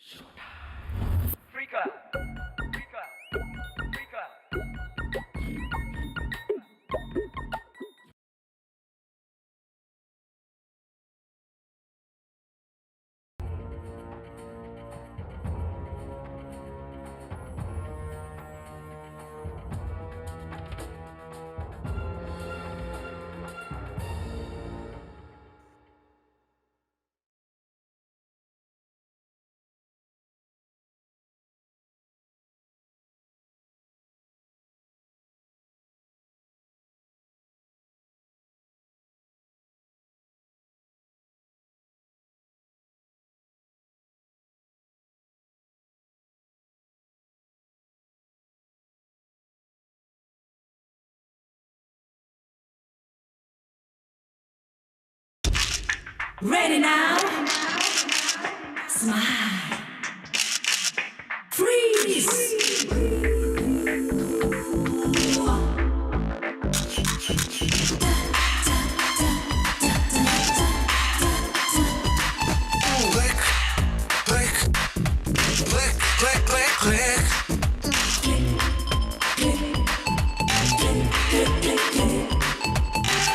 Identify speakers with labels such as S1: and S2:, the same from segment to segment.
S1: Freaka. Freaka. Freaka.
S2: Ready now? Smile. Freeze.
S3: Click, click, click, click, click, click.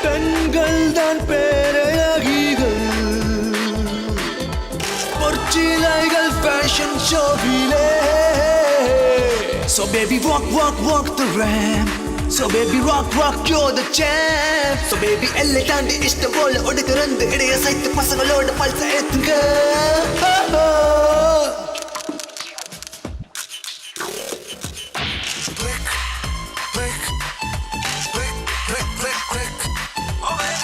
S4: பெண்கள் தான் பேரழகிகள் பொற்சிலைகள் fashion ஷோவிலே So baby walk walk walk the ramp So baby rock rock you're the champ So baby எல்லை தாண்டி இஷ்டம் போல ஒடுக்கிறந்து இடைய சைத்து பசங்களோட பல்ச ஏத்துங்க
S3: Click, click, click, click, click, click. Oh baby,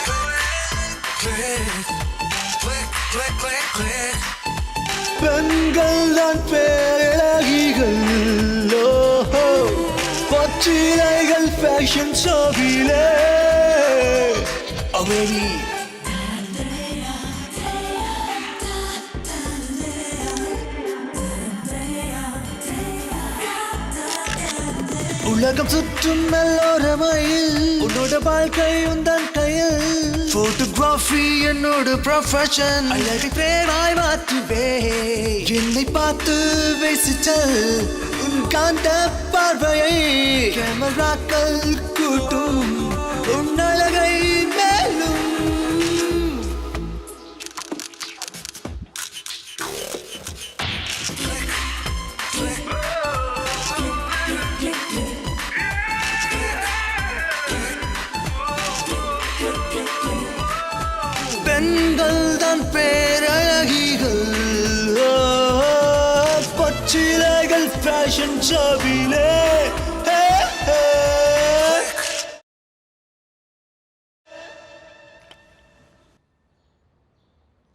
S3: click, click, click, click, click.
S4: பெண்கள் தான் பேரழகிகள் பொற்சிலைகள் ஃபேஷன் ஷோவிலே Oh baby உலகம் சுற்றும் எல்லோரமையில் உன்னோட வாழ்க்கை உந்தன் கையில் போட்டோகிராஃபி என்னோட ப்ரொஃபஷன் அழகை பேராய் மாற்றுவே என்னை பார்த்து பேசிச்சல் உன் காந்த பார்வையை கேமராக்கள் கூட்டும் உன் அழகை மேலும் பெண்கள் தான் பேரழகிகள் பொற்சிலைகள் ஃபேஷன் ஷோவிலே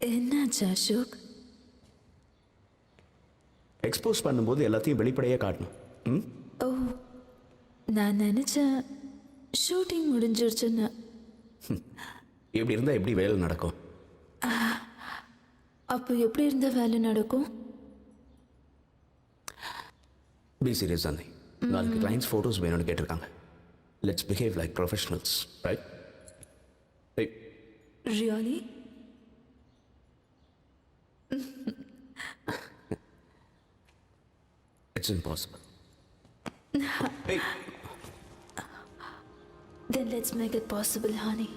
S2: என்னாச்சு அசோக்?
S5: எக்ஸ்போஸ் பண்ணும்போது எல்லாத்தையும் வெளிப்படையாக காட்டணும். ம்,
S2: ஓ, நான் நினைச்சேன் ஷூட்டிங் முடிஞ்சிருச்சுன்னு.
S5: இப்படி இருந்தால் எப்படி வேலை நடக்கும்?
S2: அப்போ எப்படி இருந்த வேலை நடக்கும்?
S5: பி சீரியஸ் தானே. நாளைக்கு கிளைண்ட்ஸ் ஃபோட்டோஸ் வேணும்னு கேட்டிருக்காங்க. Let's behave like professionals, right?
S2: Really?
S5: It's impossible.
S2: Then let's make it possible, honey.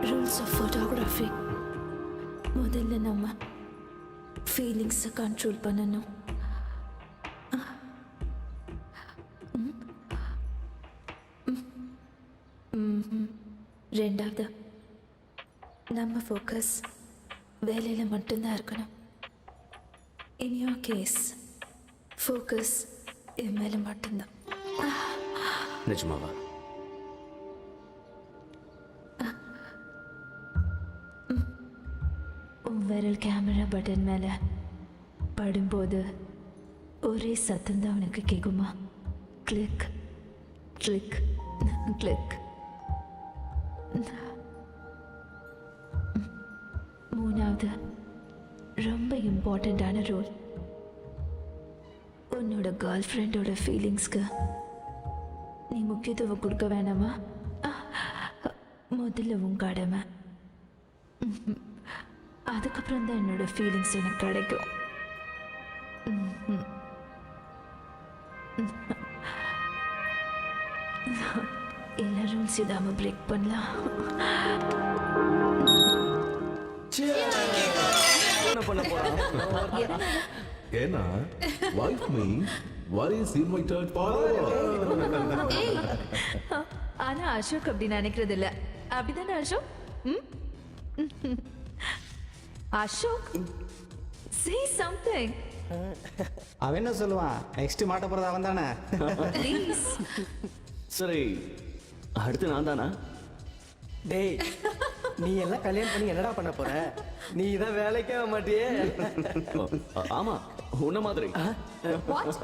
S2: Rules of photography. முதல்ல நம்ம ஃபீலிங்ஸை கண்ட்ரோல் பண்ணணும். ரெண்டாவது நம்ம ஃபோக்கஸ் வேலையில் மட்டும்தான் இருக்கணும். இன் யோர் கேஸ் ஃபோக்கஸ் என் மேலே மட்டும்தான்.
S5: நிஜமாவா?
S2: உன் விரல் கேமரா பட்டன் மேலே படும்போது ஒரே சத்தம்தான் உனக்கு கேட்குமா? Click click click. மூணாவது ரொம்ப இம்பார்ட்டண்ட்டான ரோல், உன்னோட கேர்ள் ஃப்ரெண்டோட ஃபீலிங்ஸ்க்கு நீ முக்கியத்துவம் கொடுக்க வேணாமா? முதல்ல உன் கடமை, அதுக்கப்புறம் தான் என்னோட ஃபீலிங்ஸ் எனக்கு கிடைக்கும். எல்லா ரூல்ஸ் இதாம பிரேக் பண்ணலாம்.
S5: என்ன பண்ண போறான்?
S6: ஏன்னா wife means what is invited for.
S2: ஆனா அசோக் அப்படி நினைக்கிறது இல்ல. அப்படிதானே அசோக்? Ashok, say something.
S7: அவன் என்ன சொல்லுவான்? நெக்ஸ்ட் மாட்ட போறது அவன் தானே.
S2: Please.
S5: சரி, அடுத்து நான் தானா?
S8: டேய், நீ எல்லாம் கல்யாணம் பண்ணி என்னடா பண்ண போற? நீ தான் வேலைக்கே வர மாட்டியே.
S5: ஆமா, உன்ன மாதிரி.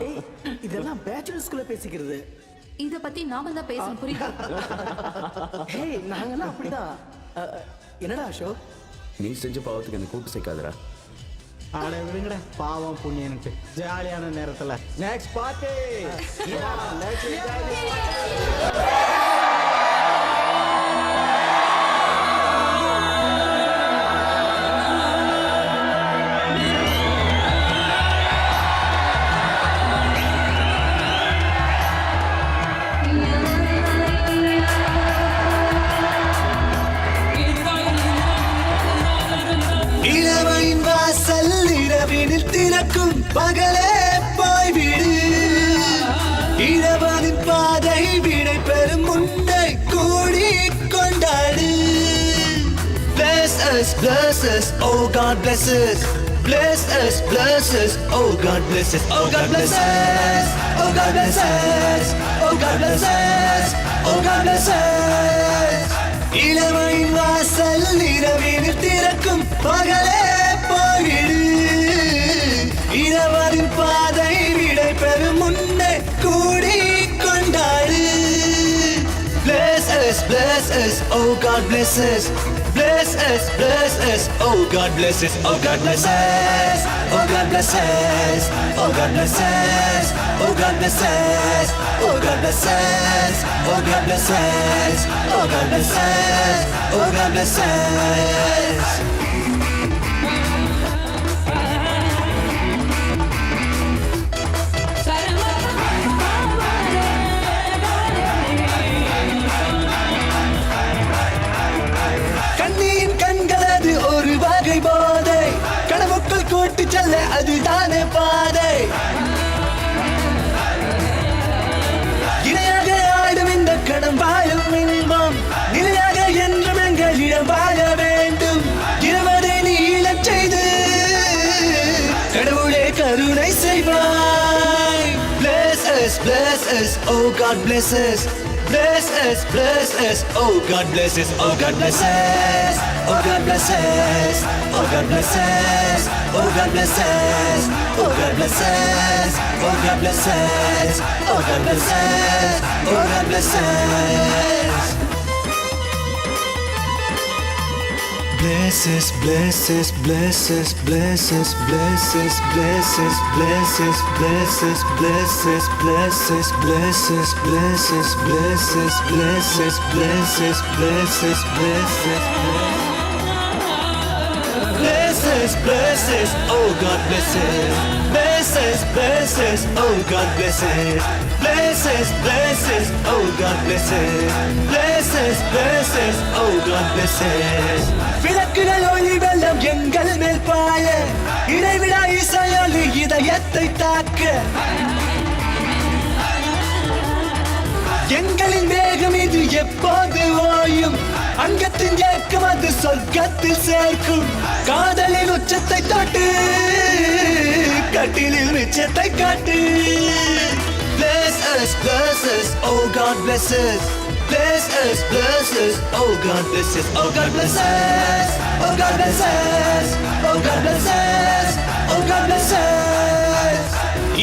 S8: டேய், இதெல்லாம் பேச்சுலர் ஸ்கூல்ல பேசிக்கிறது.
S9: இத பத்தி நாம தான் பேசணும், புரியுதா?
S8: ஹேய், நாங்கெல்லாம் அப்படிதான். என்னடா அசோக்?
S5: நீ செஞ்ச பாவத்துக்கு என்ன கூட்டு சேர்க்காதடா.
S7: ஆட விடுங்கடா, பாவம் புண்ணியன்ட்டு ஜாலியான நேரத்துல நெக்ஸ்ட் பார்ட்டி.
S4: இளமையின் வாசல் இரவினில் திறக்கும் பகலே போய்விடு. இரவனின் பாதை விடை பெறும் முன்னை கூடி கொண்டாடு. Bless us, oh God bless us. Bless us, oh God bless us. Oh God bless us, oh God bless us. Oh God bless us, oh God bless us. இளமையின் வாசல் இரவினில் திறக்கும் பகலே போய்விடு. இரவனின் பாதை விடை பெறும் முன்னே கூடி கொண்டாடு. Bless us, oh God bless us. Bless us, oh God bless us. Oh God bless us, oh God bless us. Oh God bless us, oh God bless us. Oh God bless us, oh God bless us. Oh God bless us, oh God bless us. கண்ணியின் கண்களது ஒரு வகை போதை, கனவுக்குள் கூட்டி செல்ல அதுதானே பாதை. இணையாக ஆடும் இந்த கணம் வாழும் இன்பம், நிலையாக என்றும் எங்களிடம் வாழ வேண்டும். இருவரை நீளச் செய்து கடவுளே கருணை செய்வாய். Bless us, oh God bless us. Bless us, oh God bless us. Oh God bless us, oh God bless us. Oh God bless us, oh God bless us. Oh God bless us, oh God bless us. Oh God bless us, oh God bless us. Bless us, bless us, bless us, bless us, bless us, bless us, bless us, bless us, bless us, bless us, bless us, bless us, bless us, bless us, bless us, bless us, bless us. Bless us, oh God bless us. Bless us, oh God bless us. Bless us, oh God bless us. Bless us, oh God bless us. விளக்குகள் ஒளி வெள்ளம் எங்கள் மேல் பாய, இடைவிடா இசையொலி இதயத்தை தாக்க. எங்களின் வேகம் இது எப்போது ஓயும், அங்கத்தின் ஏக்கம் அது சொர்க்கத்தில் சேர்க்கும். காதலின் உச்சத்தை தொட்டு கட்டிலில் மிச்சத்தை காட்டு. Bless us, oh God bless us. Bless us, oh God bless us. Oh God bless us, oh God bless us. Oh God bless us, oh God bless us.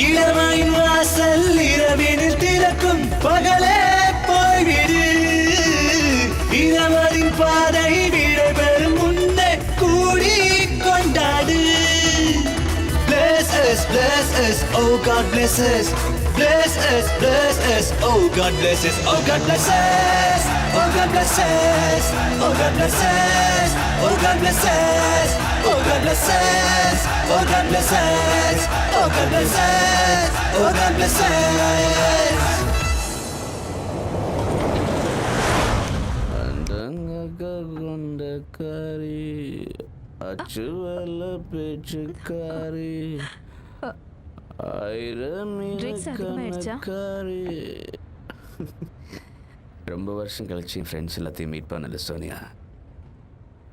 S4: இளமையின் வாசல் இரவினில் திறக்கும் பகலே போய்விடு. இரவனின் பாதை விடை பெறும் முன்னே கூடி கொண்டாடு. Bless us, Oh God bless us, bless us, bless us. Oh God bless us, oh God bless us, oh God bless us, oh God bless us, oh God bless us, oh God bless us, oh God bless us, oh God bless us, oh God bless us.
S5: கொண்டக்காரி அச்சுவல்ல பேச்சுக்காரி ஆயிரம்
S2: Drinks அதிகமாயிடுச்சா?
S5: கணக்காரி. ரொம்ப வருஷம் கழிச்சு friends எல்லாத்தையும் meet பண்ணல சோனியா,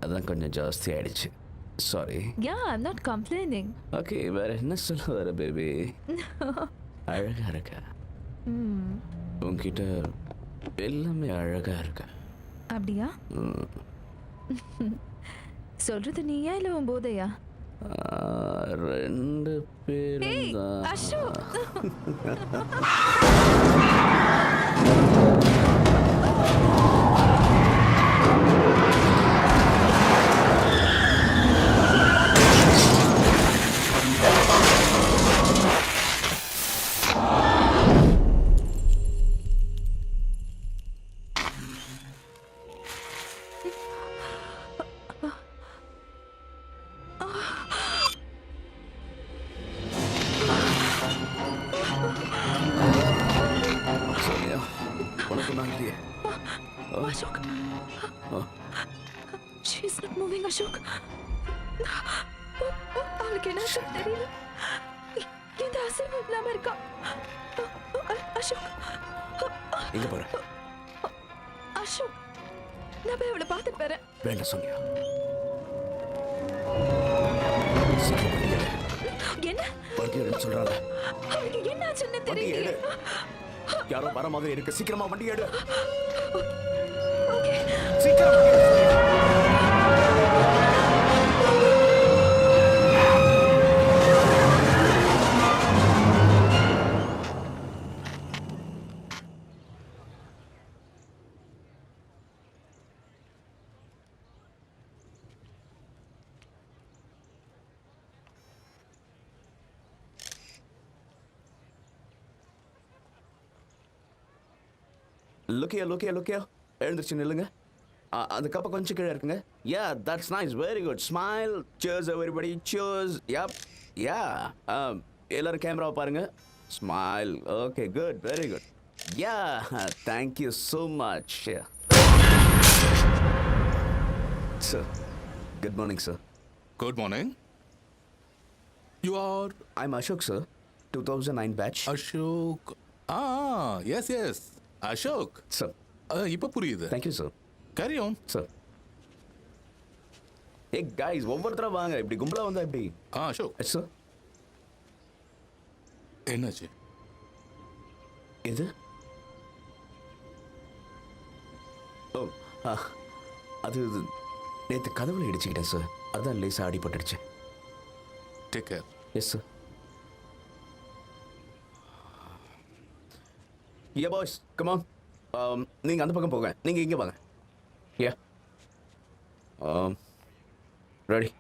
S5: அதான் கொஞ்சம் ஜாஸ்தி ஆயிடுச்சு. Sorry.
S2: Yeah, I'm not complaining.
S5: Okay, வேற என்ன சொல்ல வர பேபி? அழகா இருக்கா, உன்கிட்ட எல்லாமே அழகா இருக்கா.
S2: அப்படியா? சொல்றது நீயா இல்ல உன் போதையா?
S5: ரெண்டு பேரும்
S2: ஏய்,
S5: தான்.
S2: அசோக்.
S5: சோனியா, உனக்கு நான் இல்லையே.
S2: Ashok. She is not moving, Ashok. அவளுக்கு என்ன தெரியல. இந்த அசைவு இல்லாம இருக்கா. அசோக்.
S5: எங்க போற?
S2: அசோக், நான் போய் அவளை பார்த்துட்டு வரேன்.
S5: வேண்டாம் சோனியா, சீக்கிரம் வண்டி எடு.
S2: என்ன?
S5: வண்டி எடுன்னு சொல்றாங்க.
S2: அவளுக்கு என்ன ஆச்சுன்னு
S5: வண்டி எடு.
S2: தெரியல.
S5: யாரோ வர மாதிரி இருக்கு, சீக்கிரமா வண்டி எடு.
S2: ஓகே.
S5: சீக்கிரம் வண்டி எடு. லுக்கியா எழுந்திருச்சு நில்லுங்க. அந்த கப்பை கொஞ்சம் கீழே இருக்குங்க. Yeah, that's nice, very good. Smile, cheers everybody, cheers. Yup, yeah. எல்லாரும் கேமராவை பாருங்க. Smile. Okay, good, very good. Yeah, thank you so much. Sir, good morning sir.
S6: Good morning. You are
S5: I'm Ashok sir, 2009 batch.
S6: Ashok. Yes. Ashok.
S5: Sir,
S6: இப்போ புரியுது.
S5: Thank you sir.
S6: Carry on.
S5: Sir, ஏ guys, ஒவ்வொருத்தரா வாங்க. இப்படி கும்பலா வந்தா எப்படி?
S6: Ashok.
S5: சார்,
S6: என்னாச்சு?
S5: இது ஓ, அது நேற்று கதவுல இடிச்சுக்கிட்டேன் சார், அதான் லேசாக அடிபட்டுடுச்சு.
S6: Take care.
S5: Yes sir. Yeah boys, come on. நீங்கள் அந்த பக்கம் போங்க, நீங்கள் இங்கே வாங்க. Yeah, ready.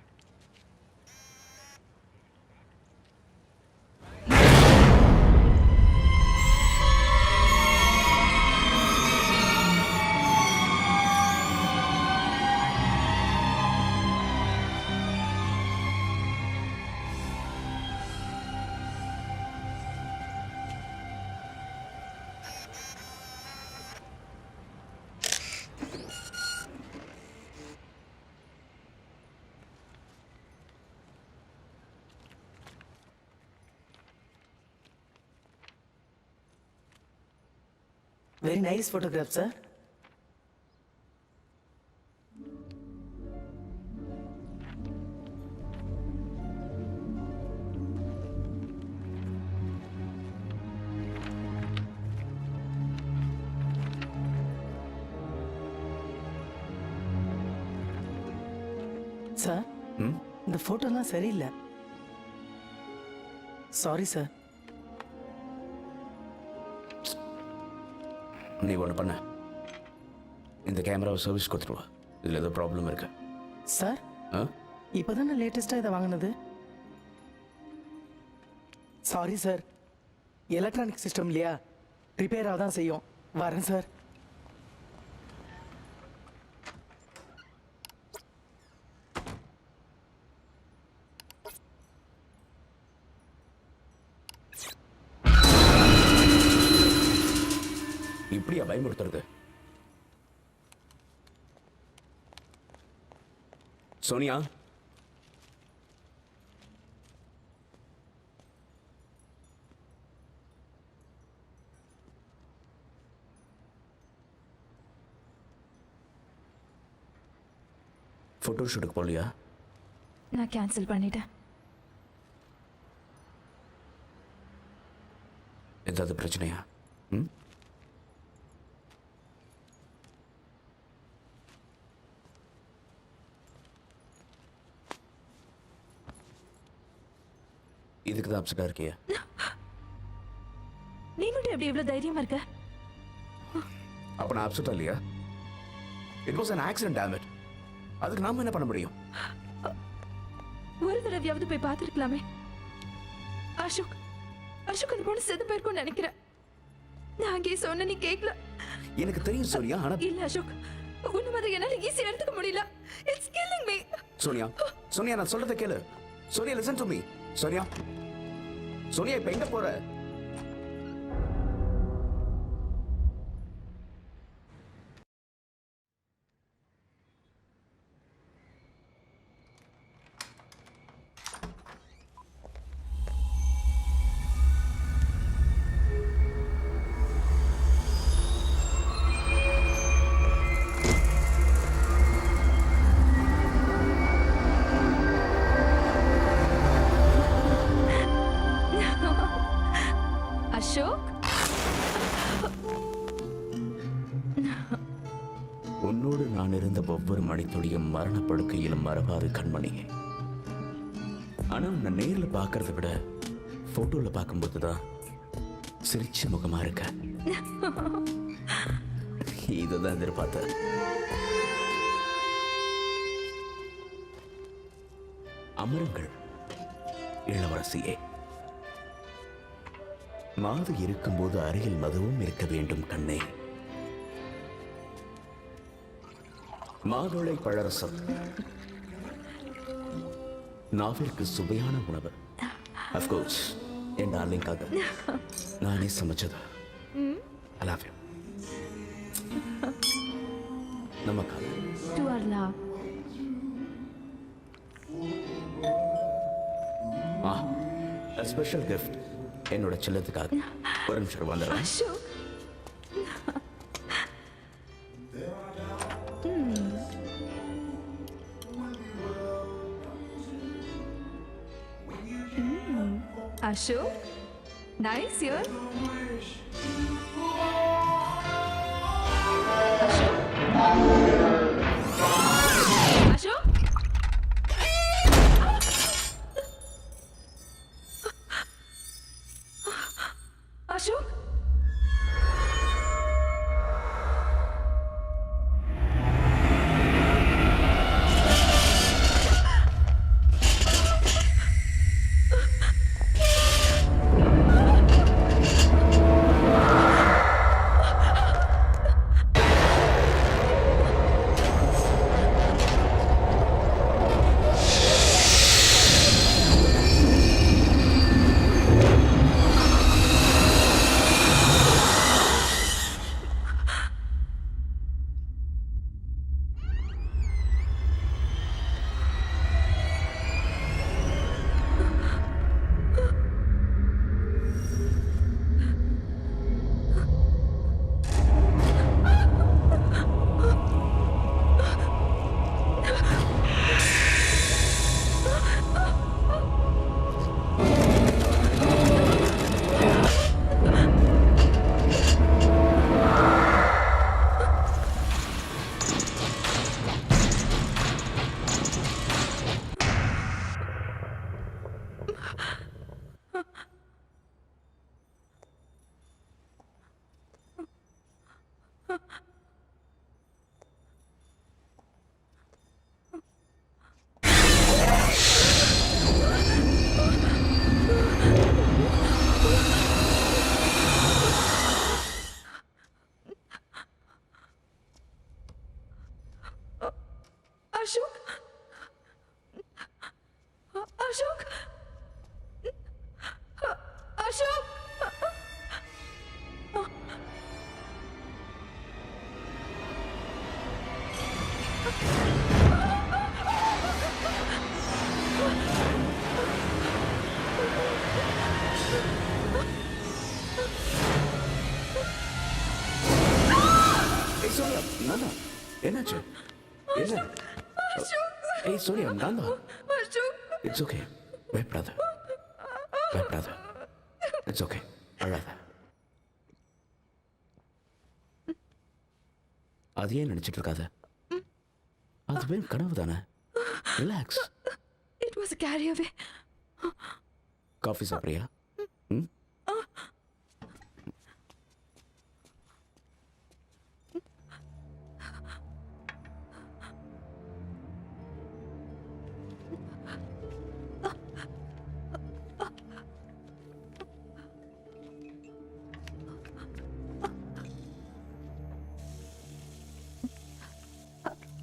S8: Very nice photograph, sir. Sir, இந்த போட்டோலாம் சரியில்லை. Sorry sir.
S5: நீ ஒன்று பண்ண, இந்த கேமராவை சர்வீஸ் கொடுத்துருவா. இதில் ஏதோ ப்ராப்ளம் இருக்கு.
S8: சார், இப்போதானே லேட்டஸ்ட்டாக இதை வாங்கினது. சாரி சார், எலக்ட்ரானிக் சிஸ்டம் இல்லையா, ரிப்பேராக தான் செய்யும். வரேன் சார்.
S5: இப்படியா பயமுறுத்துறது? சோனியா, ஃபோட்டோ ஷூட்டுக்கு போகலையா?
S2: நான் கேன்சல் பண்ணிட்டேன்.
S5: ஏதாவது பிரச்சனையா? ம், இதுக்கு தான் அப்செட்டாக இருக்கியா?
S2: நீ மட்டும் எப்படி இவ்வளவு தைரியமா இருக்க?
S5: அப்போ நான் அப்செட்டாக இல்லையா? It was an accident, damn it. அதுக்கு நாம என்ன பண்ண முடியும்?
S2: ஒரு தடவையாவது போய் பார்த்துருக்கலாமே. அசோக், அசோக் அந்த பொண்ணு செத்து போயிருக்கும்னு நினைக்கிறேன். நான் அங்கேயே சொன்ன, நீ கேட்கல.
S5: எனக்கு தெரியும் சோனியா, ஆனா
S2: இல்ல அசோக், உன்ன மாதிரி என்னால ஈஸியா எடுத்துக்க முடியல. It's killing me.
S5: Sonia, Sonia நான் சொல்றதை கேளு. Sonia listen to me. Sonia, Sonia இப்ப எங்க போற?
S2: அசோக்,
S5: உன்னோடு நான் இருந்த ஒவ்வொரு மணித்துளியும் மரணப்படுக்கையிலும் மறவாது கண்மணியே. ஆனா உன்னை நேர்ல பார்க்கறத விட போட்டோல பார்க்கும்போது தான் சிரிச்ச முகமா இருக்க. இதுதான் எதிர்பார்த்த. அமருங்கள் இளவரசியே. மாது இருக்கும்போது அருகில் மதுவும் இருக்க வேண்டும் கண்ணே. மாதுளை பழரசம் நாவிற்கு சுவையான உணவு. அஃப்கோர்ஸ் என் டார்லிங்காக நானே சமைச்சது. I love you. நமக்காக.
S2: to our love.
S5: A special gift என்னோட செல்லத்துக்காக. ஒரு நிமிஷம் வந்துடுறேன்.
S2: Ashok, Ashok, nice here. அசோக், அசோக், அசோக். அசோக் அசோக் அசோக்
S5: ஏய் சோனியா நான் தான். என்னாச்சு என்ன ஏய் சோனியா நான் தான்.
S2: அசோக்
S5: இட்ஸ் ஓகே பயப்படாத பயப்படாத இட்ஸ் ஓகே அழாத அதையே நினைச்சிட்டு இருக்காத அது வெறும் கனவு தானே relax
S2: it was carry away
S5: coffee சாப்பிட்றியா ம்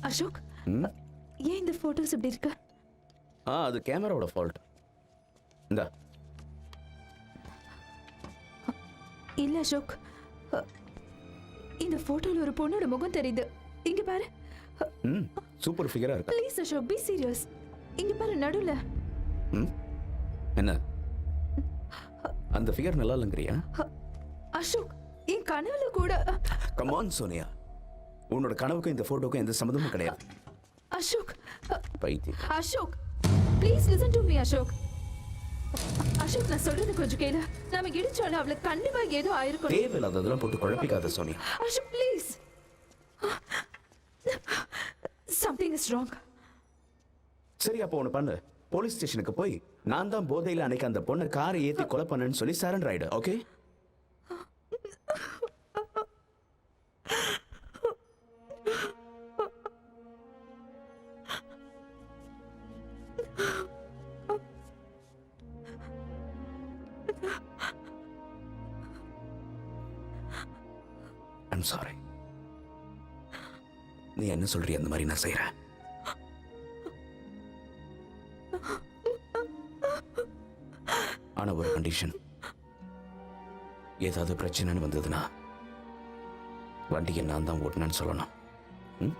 S2: அசோக்
S5: ம்
S2: ஏன் இந்த போட்டோஸ் இப்படி இருக்கு
S5: அது கேமராவோட ஃபால்ட் இந்தா
S2: இல்ல அசோக் இந்த போட்டோல ஒரு பொண்ணோட முகம் தெரியுது இங்க பாரு
S5: ம் சூப்பர் ஃபிகரா இருக்கா
S2: ப்ளீஸ் அசோக் பி சீரியஸ் இங்க பாரு நடுவுல
S5: ம் என்ன அந்த ஃபிகர் நல்லா இல்லைங்கிறியா
S2: அசோக் என் கனவுல கூட
S5: கம் ஆன் சோனியா உன்னோட கனவுக்கும் இந்த போட்டோக்கும் எந்த சம்மந்தமும் கிடையாது
S2: அசோக்
S5: பைத்தியம்
S2: Ashok please listen to me Ashok Ashok நான் சொல்றது கொஞ்சம் கேளு நாம இடிச்சோல அவளுக்கு கண்டிப்பா ஏதோ ஆயிருக்கும்
S5: தேவையில்லாததெல்லாம் போட்டு குழப்பிக்காத Sonia
S2: Ashok please something is wrong
S5: சரி அப்போ ஒன்று பண்ணு போலீஸ் ஸ்டேஷனுக்கு போய் நான் தான் போதையில் அன்னைக்கு அந்த பொண்ணை காரை ஏற்றி கொலை பண்ணேன்னு சொல்லி சரண்டர் ஆயிடு ஓகே ஐம் சாரி நீ என்ன சொல்றிய அந்த மாதிரி நான் செய்கிறேன் ஆனா ஒரு கண்டிஷன் ஏதாவது பிரச்சனைன்னு வந்ததுன்னா வண்டியை நான் தான் ஓட்டினேன்னு சொல்லணும் ம்?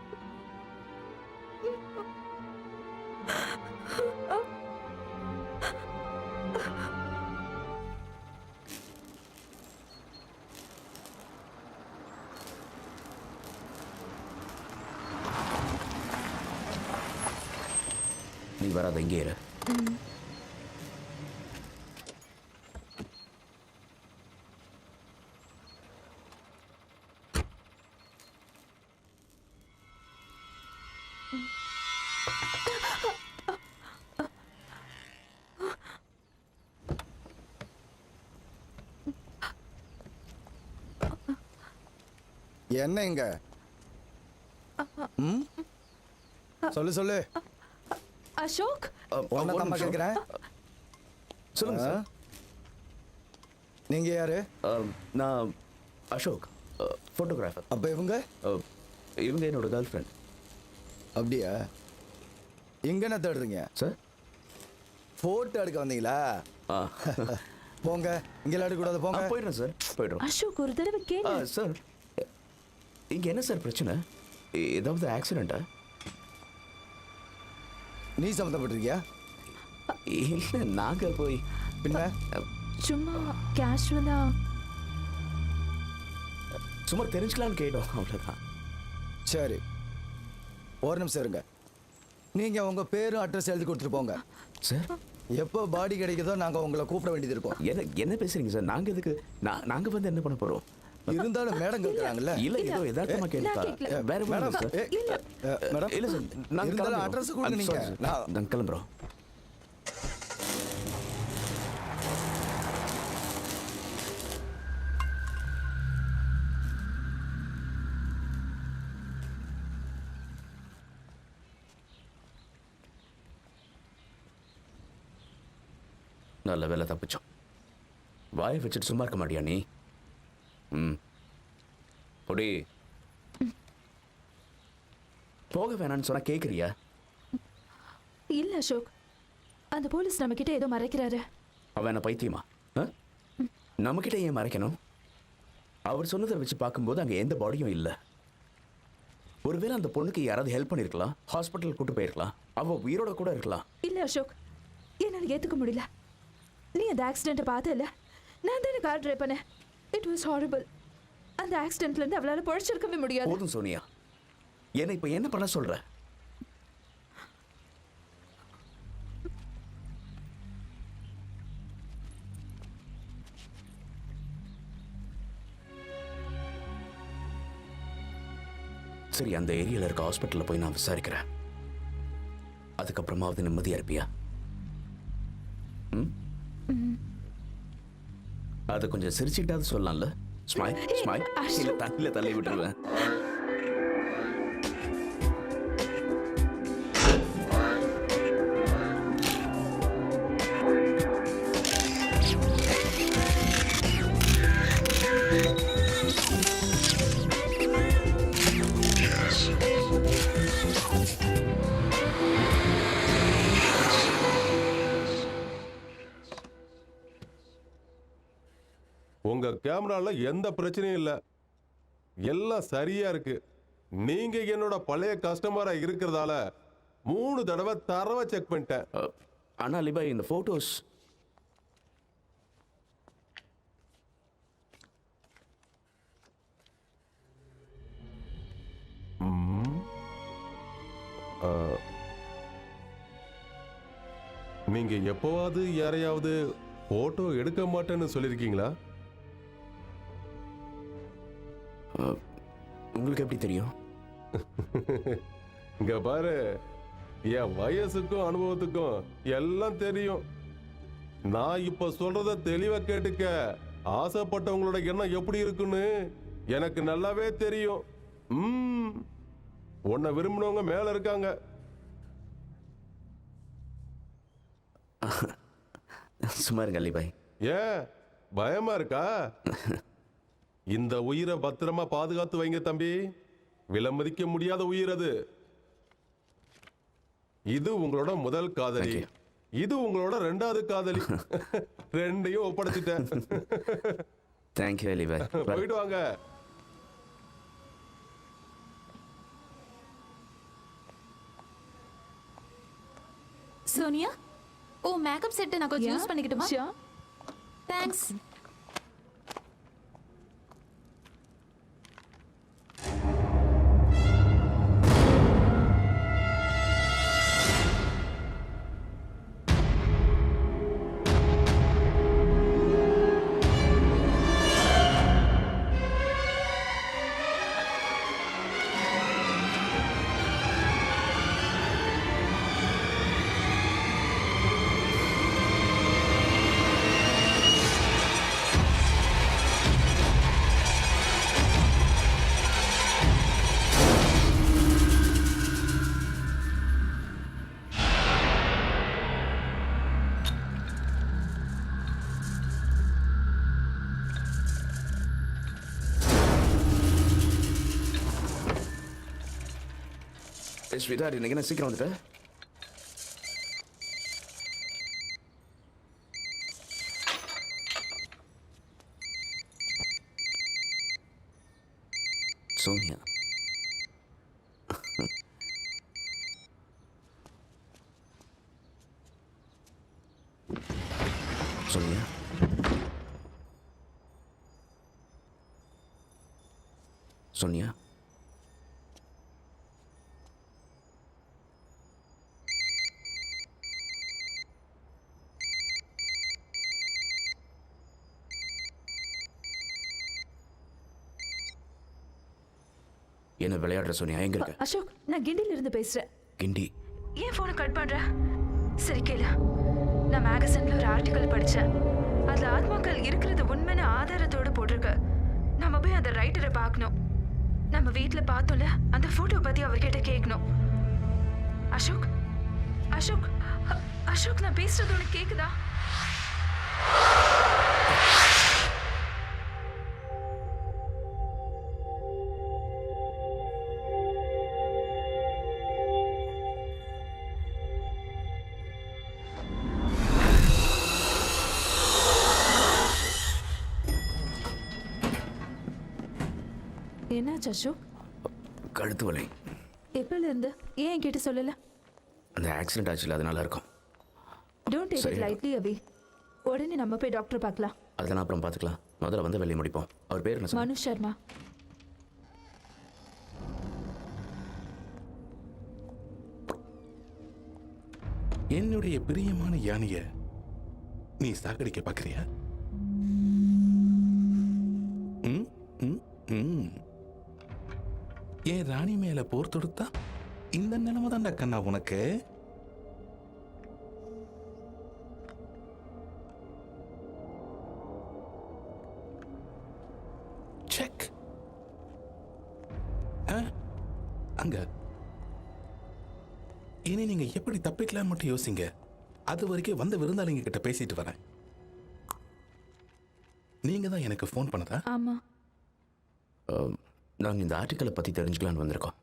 S5: நீ வராத இங்கே இரு
S10: என்ன இங்க ம்? சொல்லு சொல்லு
S2: அசோக்
S10: உன்னை தான் கேட்கிறேன்
S5: சொல்லுங்க சார்
S10: நீங்க யாரு
S5: நான் அசோக் ஃபோட்டோகிராஃபர்
S10: அப்ப இவங்க
S5: இவங்க என்னோட கேர்ள் ஃப்ரெண்ட்
S10: அப்படியா இங்க என்ன தேடுறீங்க
S5: சார்
S10: போட்டோ எடுக்க வந்தீங்களா போங்க இங்க எடுக்கக்கூடாது போங்க
S5: போயிடுறேன் சார் போயிடுறோம்
S2: அசோக் ஒரு தடவை கேளு
S5: சார் இங்க என்ன சார் பிரச்சனை ஏதாவது ஆக்சிடென்ட்டா
S10: நீ சம்மந்தப்பட்டிருக்கியா
S5: இல்லை நாங்க போய்
S10: பின்ன
S2: சும்மா கேஷுவலா
S5: சும்மா தெரிஞ்சுக்கலான்னு கேட்டோம் அவ்வளோதான்
S10: சரி ஒரு நிமிஷம் இருங்க நீங்க உங்க பேரும் அட்ரஸ் எழுதி கொடுத்துட்டு போங்க
S5: சார்
S10: எப்போ பாடி கிடைக்குதோ நாங்க உங்களை கூப்பிட வேண்டியது இருக்கும்
S5: என்ன பேசுறீங்க சார் நாங்க எதுக்கு நாங்க வந்து என்ன பண்ண போறோம்
S10: இருந்தாலும் மேடம் கேட்குறாங்கல்ல
S5: இல்ல ஏதோ எதார்த்தமா கேட்டா வேற
S10: மேடம்
S5: சார்
S10: மேடம்
S5: இல்ல சார் நாங்க
S10: இருந்தாலும் அட்ரஸ் கொடுங்க நீங்க
S5: நாங்க கிளம்புறோம் நல்ல வேலை தப்பிச்சோம் வாயை வச்சுட்டு சும்மா இருக்க மாட்டியா நீ ம் பொடி போக வேணான்னு சொன்னா கேட்குறியா
S2: இல்ல அசோக், அந்த போலீஸ் நம்ம கிட்ட ஏதோ மறைக்கிறாரு.
S5: அவன் என்ன பைத்தியமா? நம்மக்கிட்ட ஏன் மறைக்கணும்? அவர் சொன்னதை வச்சு பார்க்கும்போது அங்கே எந்த பாடியும் இல்லை. ஒருவேளை அந்த பொண்ணுக்கு யாராவது ஹெல்ப் பண்ணியிருக்கலாம், ஹாஸ்பிட்டல் கூட்டு போயிருக்கலாம், அவ உயிரோட கூட இருக்கலாம்.
S2: இல்ல அசோக், என்னால ஏத்துக்க முடியல. நீ அந்த ஆக்சிடென்ட்டை பார்த்தல, நான் தானே கார் டிரைவ் பண்ணேன். It was horrible. அந்த ஆக்சிடென்ட்ல இருந்து அவளால பொழைச்சிருக்கவே முடியாது.
S5: போதும் சோனியா, என்ன இப்ப என்ன பண்ண சொல்ற? சரி, அந்த ஏரியால இருக்க ஹாஸ்பிட்டல்ல போய் நான் விசாரிக்கிறேன். அதுக்கப்புறமாவது நிம்மதியா இருப்பியா? அதை கொஞ்சம் சிரிச்சுக்கிட்டாவது சொல்லலாம்ல. Smile smile. இல்ல தண்ணியில தள்ளி விட்டுருவேன்.
S11: உங்க கேமரால எந்த பிரச்சனையும் இல்ல, எல்லாம் சரியா இருக்கு. நீங்க என்னோட பழைய கஸ்டமரா இருக்கிறதால 3 தடவை தரவை செக் பண்ணிட்டேன்.
S5: ஆனா லிபா, இந்த போட்டோஸ்
S11: நீங்க எப்பவாவது யாரையாவது போட்டோ எடுக்க மாட்டேன்னு சொல்லிருக்கீங்களா?
S5: உங்களுக்கு எப்படி தெரியும்?
S11: இங்க பாரு, என் வயசுக்கும் அனுபவத்துக்கும் எல்லாம் தெரியும். நான் இப்ப சொல்றத தெளிவா கேட்டுக்க. ஆசைப்பட்டவங்களோட எண்ணம் எப்படி இருக்குன்னு எனக்கு நல்லாவே தெரியும். உன்னை விரும்பினவங்க மேல இருக்காங்க.
S5: சும்மா இருங்க அலிபாய்.
S11: ஏன் பயமா இருக்கா? இந்த உயிரை பத்திரமா பாதுகாத்து வைங்க தம்பி. விலமதிக்க முடியாத உயிர் அது. இது உங்களோட முதல் காதலி, இது உங்களோட 2வது காதலி. ரெண்டையும் ஒப்படைச்சிட்டேன்.
S5: தேங்க்யூ அலிபாய்.
S11: போயிட்டு வாங்க.
S9: சோனியா, மேக்கப் செட் நான் கொஞ்சம் யூஸ் பண்ணிக்கிட்டுமா? தேங்க்ஸ்.
S5: ஸ்வீட்டார், இன்னைக்கு என்ன சீக்கிரம் வந்துட்ட? சோனியா, சோனியா, சோனியா, என்ன விளையாடுற சோனியா? எங்க இருக்க?
S2: அசோக், நான் கிண்டில இருந்து பேசுறேன்.
S5: கிண்டி?
S2: ஏன் போனை கட் பண்ற? சரி கேளு, நான் மேகசின்ல ஒரு ஆர்டிக்கல் படிச்சேன். அதுல ஆத்மாக்கள் இருக்கிறது உண்மையான ஆதாரத்தோட போட்டிருக்கு. நம்ம போய் அந்த ரைட்டரை பார்க்கணும். நம்ம வீட்டுல பார்த்தோம்ல அந்த போட்டோ பத்தி அவர்கிட்ட கேட்கணும். அசோக், அசோக், அசோக், நான் பேசுறது உனக்கு கேக்குதா? என்னாச்சு அசோக்?
S5: கழுத்து வலி.
S2: எப்பல இருந்து? ஏன் என்கிட்ட சொல்லல?
S5: அந்த ஆக்சிடென்ட் ஆச்சுல, அது நல்லா இருக்கும்.
S2: டோன்ட் டேக் இட் லைட்லி அபி. உடனே நம்ம போய் டாக்டர் பார்க்கலாம்.
S5: அதெல்லாம் அப்புறம் பார்த்துக்கலாம். முதல்ல வந்து வெளியே முடிப்போம். அவர் பேர் என்ன சொன்னார்?
S2: மனு சர்மா.
S12: என்னுடைய பிரியமான யானைய நீ சாகடிக்க பார்க்கறியா? என் ராணி மேல போர் தொடுத்தா இந்த நிலைமை தான்டா கண்ணா உனக்கு. செக். அங்க இனி நீங்க எப்படி தப்பிக்கலாம் மட்டும் யோசிங்க. அது வரைக்கும் வந்த விருந்தாளிங்க கிட்ட பேசிட்டு வரேன். நீங்க தான் எனக்கு ஃபோன் பண்ணதா?
S2: ஆமா.
S5: நாங்கள் இந்த ஆர்டிக்கலை பற்றி தெரிஞ்சுக்கலான்னு வந்திருக்கோம்.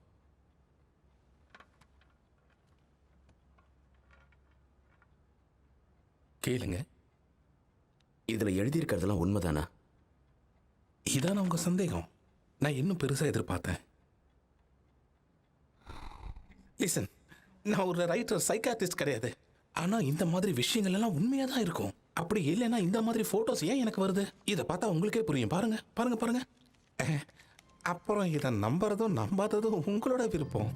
S12: கேளுங்க.
S5: இதில் எழுதியிருக்கிறதெல்லாம் உண்மைதானா?
S12: இதான உங்க சந்தேகம்? நான் இன்னும் பெருசா எதிர்பார்த்தேன். லிசன், நான் ஒரு ரைட்டர், சைக்காட்ரிஸ்ட் கிடையாது. ஆனா இந்த மாதிரி விஷயங்கள் எல்லாம் உண்மையா தான் இருக்கும். அப்படி இல்லைன்னா இந்த மாதிரி போட்டோஸ் ஏன் எனக்கு வருது? இதை பார்த்தா உங்களுக்கே புரியும். பாருங்க பாருங்க பாருங்க. அப்புறம் இதை நம்புறதும் நம்பாததும் உங்களோட விருப்பம்.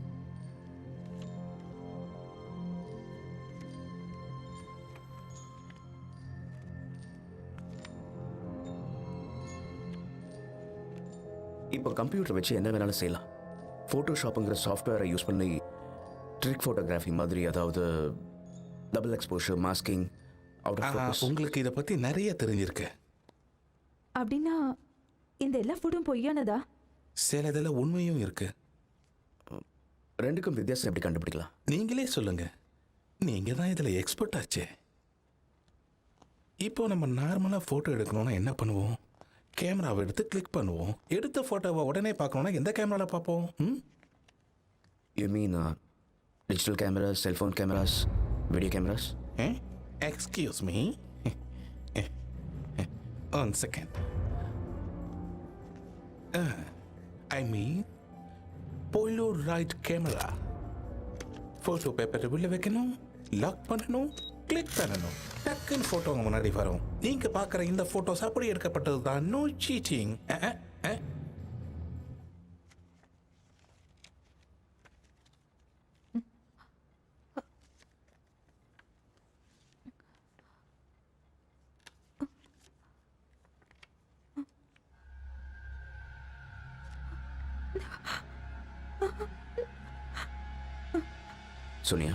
S5: இப்போ கம்ப்யூட்டர் வச்சு என்ன வேணாலும் செய்யலாம். ஃபோட்டோஷாப்புங்கிற சாஃப்ட்வேரை யூஸ் பண்ணி ட்ரிக் ஃபோட்டோகிராஃபி மாதிரி, அதாவது double exposure, masking, out of focus.
S12: உங்களுக்கு இதை பத்தி நிறைய தெரிஞ்சிருக்கு.
S2: அப்படின்னா இந்த எல்லா ஃபோட்டோவும் பொய்யானதா?
S12: சில இதில் உண்மையும் இருக்கு.
S5: ரெண்டுக்கும் வித்தியாசம் எப்படி கண்டுபிடிக்கலாம்?
S12: நீங்களே சொல்லுங்க. நீங்க தான் இதில் எக்ஸ்பர்ட் ஆச்சே. இப்போ நம்ம நார்மலாக ஃபோட்டோ எடுக்கணும்னா என்ன பண்ணுவோம்? கேமராவை எடுத்து கிளிக் பண்ணுவோம். எடுத்த ஃபோட்டோவை உடனே பார்க்கணும்னா எந்த கேமராவில் பார்ப்போம்?
S5: You mean digital cameras, cellphone cameras, video cameras?
S12: Excuse me, one second. I mean Polaroid camera. Photo பேப்பரை உள்ள வைக்கணும், லாக் பண்ணணும், கிளிக் பண்ணணும், டக்குன்னு ஃபோட்டோ முன்னாடி வரும். நீங்க பார்க்குற இந்த ஃபோட்டோஸ் அப்படி எடுக்கப்பட்டது தான். No seating.
S5: சோனியா,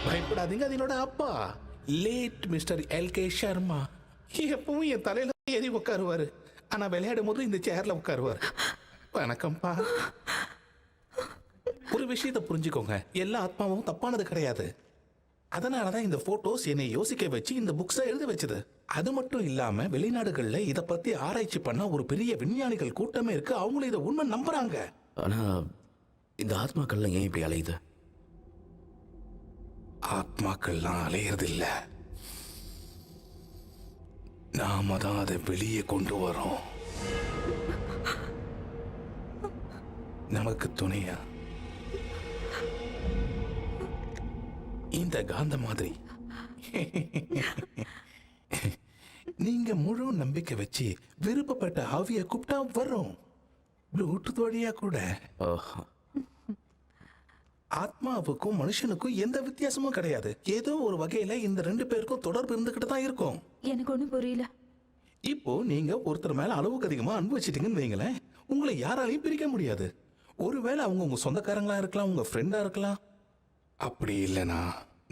S12: பயப்படாதீங்க. அது என்னோட அப்பா, லேட் மிஸ்டர் எல்கே சர்மா. எப்பவும் என் தலையில ஏறி உட்காருவாரு. ஆனா விளையாடும் போது இந்த சேர்ல உட்காருவாரு. வணக்கம்ப்பா. ஒரு விஷயத்தை புரிஞ்சுக்கோங்க, எல்லா ஆத்மாவும் தப்பானது கிடையாது. அதனாலதான் இந்த போட்டோஸ் என்னை யோசிக்க வச்சு இந்த புக்ஸை எழுத வச்சது. அது மட்டும் இல்லாம வெளிநாடுகள்ல இத பத்தி ஆராய்ச்சி பண்ண ஒரு பெரிய விஞ்ஞானிகள் கூட்டமே இருக்கு. அவங்களும் இதை உண்மை நம்புறாங்க.
S5: ஆனா இந்த ஆத்மாக்கள்லாம் ஏன் இப்படி அலையுது?
S12: ஆத்மாக்கள்லாம் அலையிறது இல்ல, நாம தான் அதை வெளியே கொண்டு வரோம். நமக்கு துணையா இந்த காந்த மாதிரி. நீங்க முழு நம்பிக்கை வச்சு விருப்பப்பட்ட ஆவியை கூப்பிட்டா வரும். ப்ளூடூத் வழியா கூட. ஆத்மாவுக்கும் மனுஷனுக்கும் எந்த வித்தியாசமும் கிடையாது. ஏதோ ஒரு வகையில இந்த ரெண்டு பேருக்கும் தொடர்பு இருந்துகிட்டு தான் இருக்கும்.
S2: எனக்கு ஒன்றும் புரியல.
S12: இப்போ நீங்க ஒருத்தர் மேல அளவுக்கு அதிகமா அனுபவிச்சிட்டீங்கன்னு வைங்களேன், உங்களை யாராலையும் பிரிக்க முடியாது. ஒருவேளை அவங்க உங்க சொந்தக்காரங்களா இருக்கலாம், உங்க ஃப்ரெண்டா இருக்கலாம். அப்படி இல்லைனா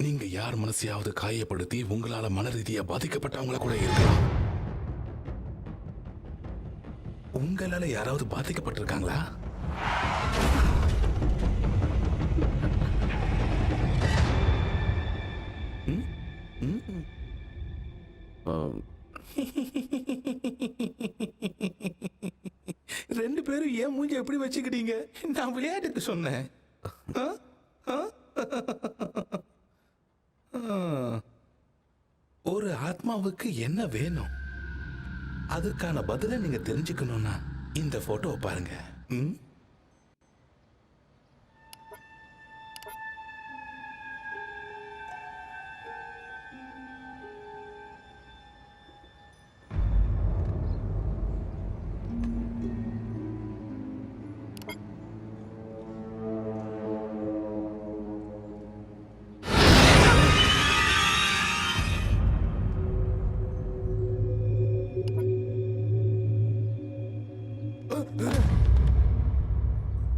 S12: நீங்க யார் மனசையாவது காயப்படுத்தி உங்களால மன ரீதியா பாதிக்கப்பட்டவங்கள கூட இருக்கலாம். உங்களால யாராவது பாதிக்கப்பட்டிருக்காங்களா? ரெண்டு பேரும் ஏன் மூஞ்சி எப்படி வச்சுக்கிட்டீங்க? நான் விளையாட்டுக்கு சொன்னேன். ஆ? ஆ? ஒரு ஆத்மாவுக்கு என்ன வேணும், அதுக்கான பதிலை நீங்க தெரிஞ்சுக்கணும்னா இந்த போட்டோவை பாருங்க. ம்?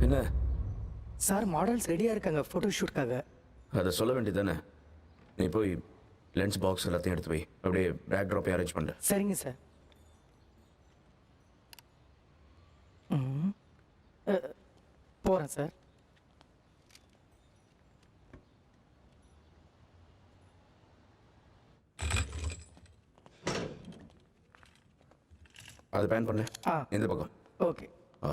S5: என்ன
S8: சார் மாடல்ஸ் ரெடியாக இருக்காங்க ஃபோட்டோ ஷூட்காக.
S5: அதை சொல்ல வேண்டியது தானே? நீ போய் லென்ஸ் பாக்ஸ் எல்லாத்தையும் எடுத்து போய் அப்படியே பேக் ட்ராப்பை அரேஞ்ச் பண்ணு.
S8: சரிங்க சார். போகிறேன் சார்.
S5: அதை பேன் பண்ணு.
S8: ஆ.
S5: இந்த பக்கம்.
S8: ஓகே.
S5: ஆ.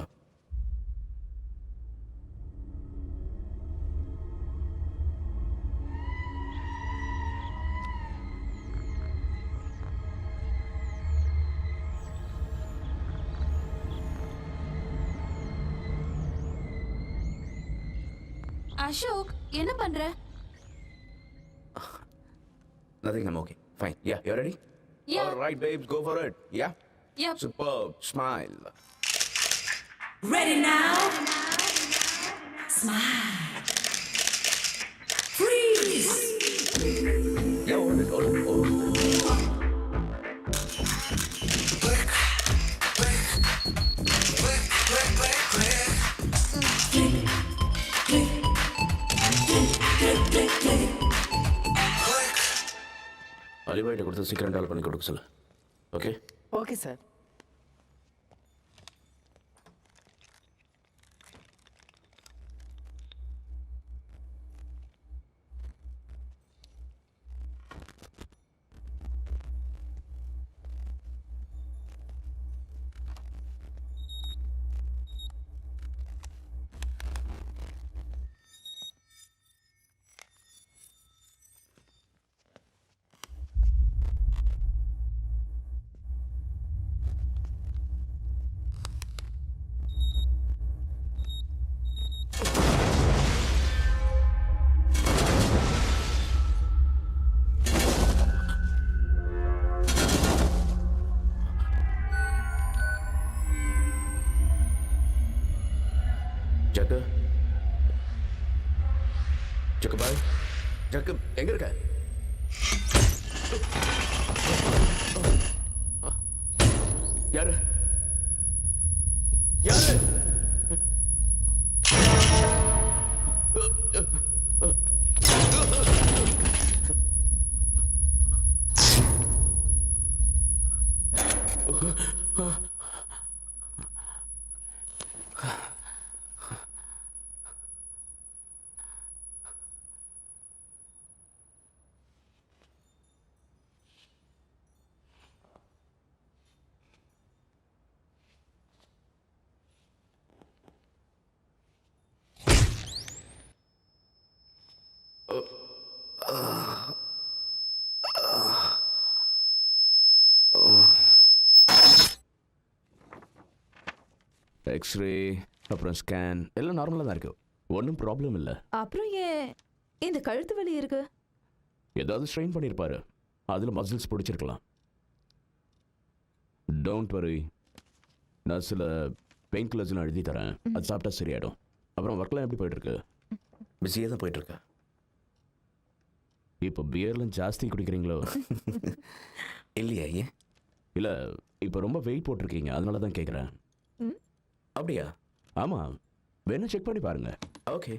S9: அசோக் என்ன பண்ற?
S5: Nothing, I'm okay. Fine. Yeah, you ready?
S9: Yeah.
S5: All right, babes, go for it. Yeah?
S9: Yep.
S5: Superb. Smile.
S4: Ready now? Smile. Freeze.
S5: Yeah, hold it, hold it. Oh.
S3: Click, click, click, click, click, click.
S5: அலிபாய்ட்ட கொடுத்து சீக்கிரம் develop பண்ணி கொடுக்க சொல்லு. Okay?
S8: Okay sir.
S5: Jakku Jakku Bhai, Jakku எங்க இருக்க? யாரு யாரு? X ray அப்புறம் ஸ்கேன் எல்லாம் நார்மலாக தான் இருக்கு. ஒன்றும் ப்ராப்ளம் இல்லை.
S2: அப்புறம் ஏன் இந்த கழுத்து வலி இருக்கு?
S5: ஏதாவது ஸ்ட்ரெயின் பண்ணியிருப்பாரு, அதில் மசில்ஸ் பிடிச்சிருக்கலாம். டோன்ட் வரி, நான் சில பெயின் கில்லர்ஸ்லாம் எழுதி தரேன், அது சாப்பிட்டா சரியாயிடும். அப்புறம் ஒர்க்லாம் எப்படி போயிட்டு இருக்கு? பிஸியாக தான் போயிட்டு இருக்கு. இப்போ பியர்லாம் ஜாஸ்தி குடிக்கிறீங்களோ? இல்லையா? ஏன் இல்லை, இப்போ ரொம்ப வெயிட் போட்டிருக்கீங்க, அதனால தான் கேட்குறேன். அப்படியா? ஆமாம், வேணா செக் பண்ணி பாருங்க. ஓகே.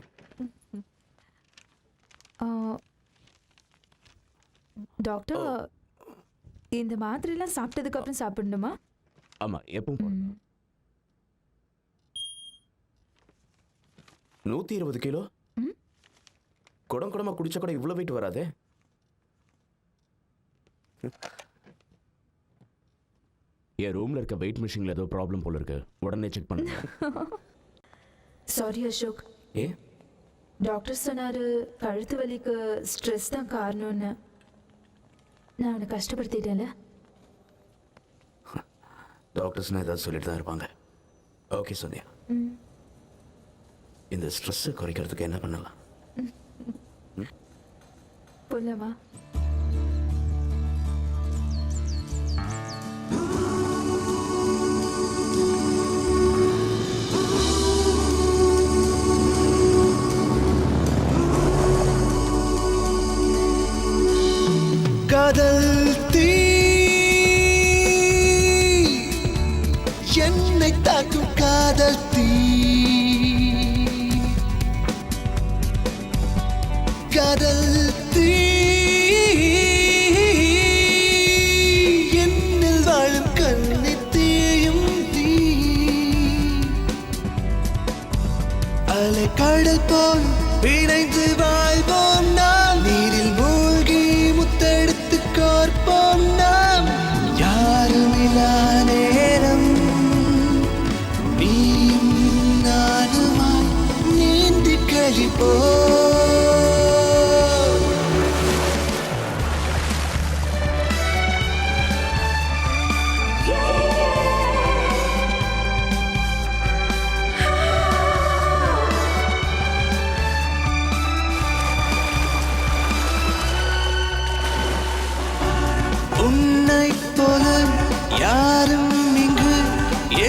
S2: டாக்டர், இந்த மாத்திரைலாம் சாப்பிட்டதுக்கு அப்புறம் சாப்பிடணுமா?
S5: ஆமாம், எப்பவும் 120 கிலோ குடம் குடமா குடிச்சா கூட இவ்வளோ வெயிட் வராதே. என் ரூமில் இருக்க வெயிட் மிஷினில் ஏதோ ப்ராப்ளம் போல இருக்கு, உடனே செக் பண்ணுங்க.
S2: சாரி அசோக்,
S5: ஏ
S2: டாக்டர் சொன்னாரு கழுத்து வலிக்கு ஸ்ட்ரெஸ் தான் காரணம்னு. நான் அவனை கஷ்டப்படுத்திட்டேன்ல.
S5: டாக்டர்ஸ்னால் ஏதாவது சொல்லிட்டு தான் இருப்பாங்க. ஓகே சோனியா, இந்த ஸ்ட்ரெஸ்ஸை குறைக்கிறதுக்கு என்ன பண்ணலாம்?
S2: போலாமா?
S4: காதல் தீ என்னை தாக்கும் காதல் தீ, காதல் தீ என்னில் வாழும் கண்ணி தீயும் தீ, அலை கடல் போல் இணைந்து வாழ்வோம் நாம், நீரில் மூழ்கி முத்தெடுத்து கோர்ப்போம் நாம், யாருமில்லா நேரம் நீயும் நானுமாய் நீந்தி கழிப்போம். உன்னை போல யாரும் இங்கு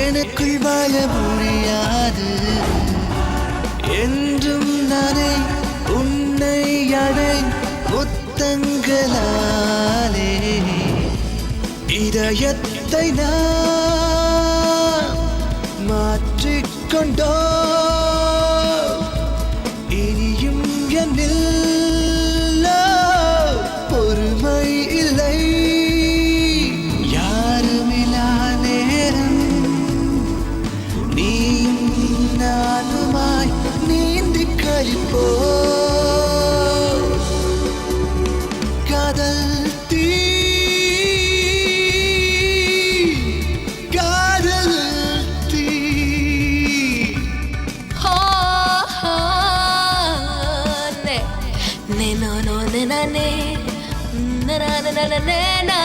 S4: எனக்குள் வாழ முடியாது, என்றும் நானே உன்னை அடை முத்தங்களாலே, இதயத்தை நான் மாற்றிக்கொண்டோம், இனியும் என்னில் பொறுமை இல்லை, யாருமில்லா நேரம் நீயும் நானுமாய் நீந்தி கழிப்போம். காதல் தீ, காதல் தீ,
S9: ne no no ne na ne na na na na na na na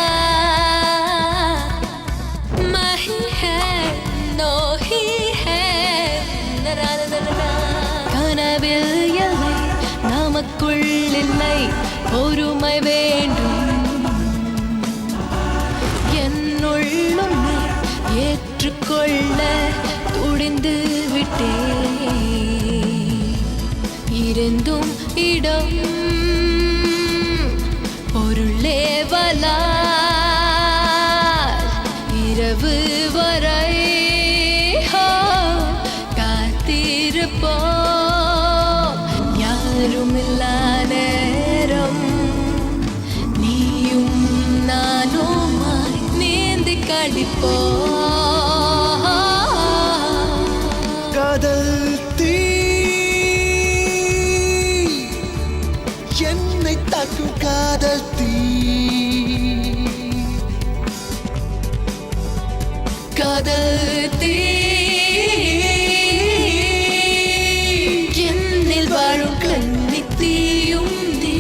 S9: mahi hai no hi hai na na na na na கனவில் இல்லை நமக்குள் இல்லை பொறுமை வேண்டும், என்னுள்ளும் ஏற்றுக்கொள்ள துடிந்து விட்டேன், இருந்தும் இடம் பொருளே வலா இரவு வரை காத்திருப்போம், யாருமில்லா நேரம் நீயும் நானுமாய் நீந்தி கழிப்போம்.
S4: காதல் தீ என்னை தாக்கும் காதல் தீ,
S9: காதல் தீ என்னில் வாழும் கண்ணி தீயும் தீ.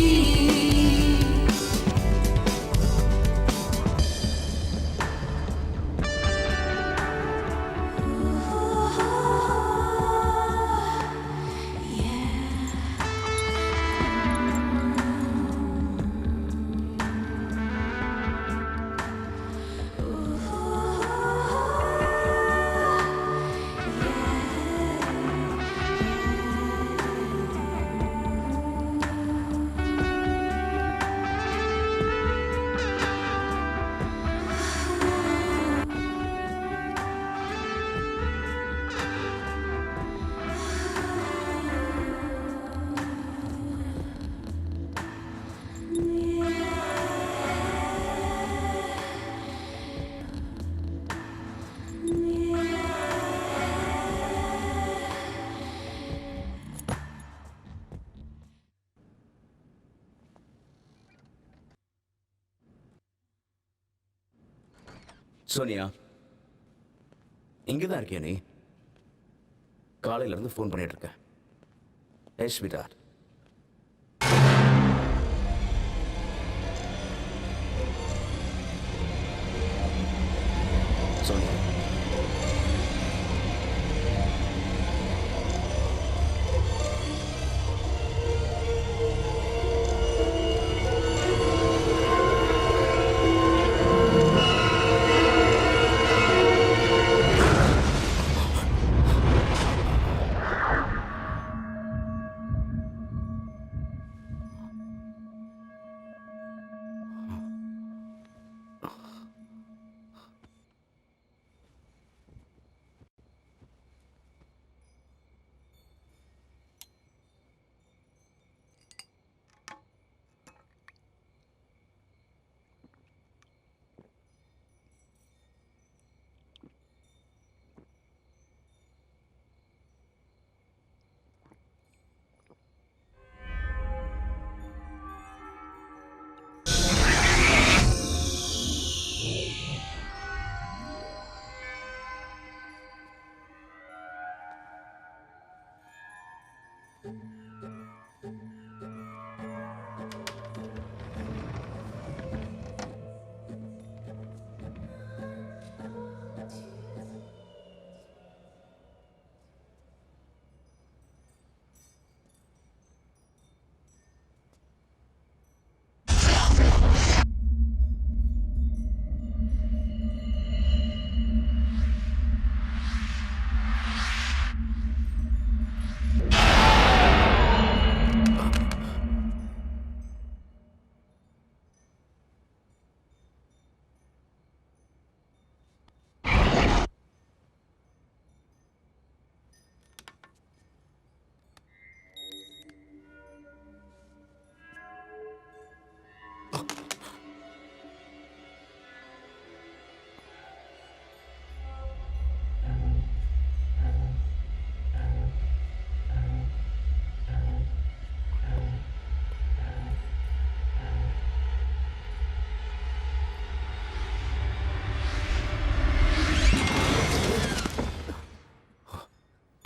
S5: சோனியா, இங்கே தான் இருக்கியா நீ? காலையிலேருந்து ஃபோன் பண்ணிட்டு இருக்கேன். ஏய் ஸ்வீட்டார்ட், சோனியா,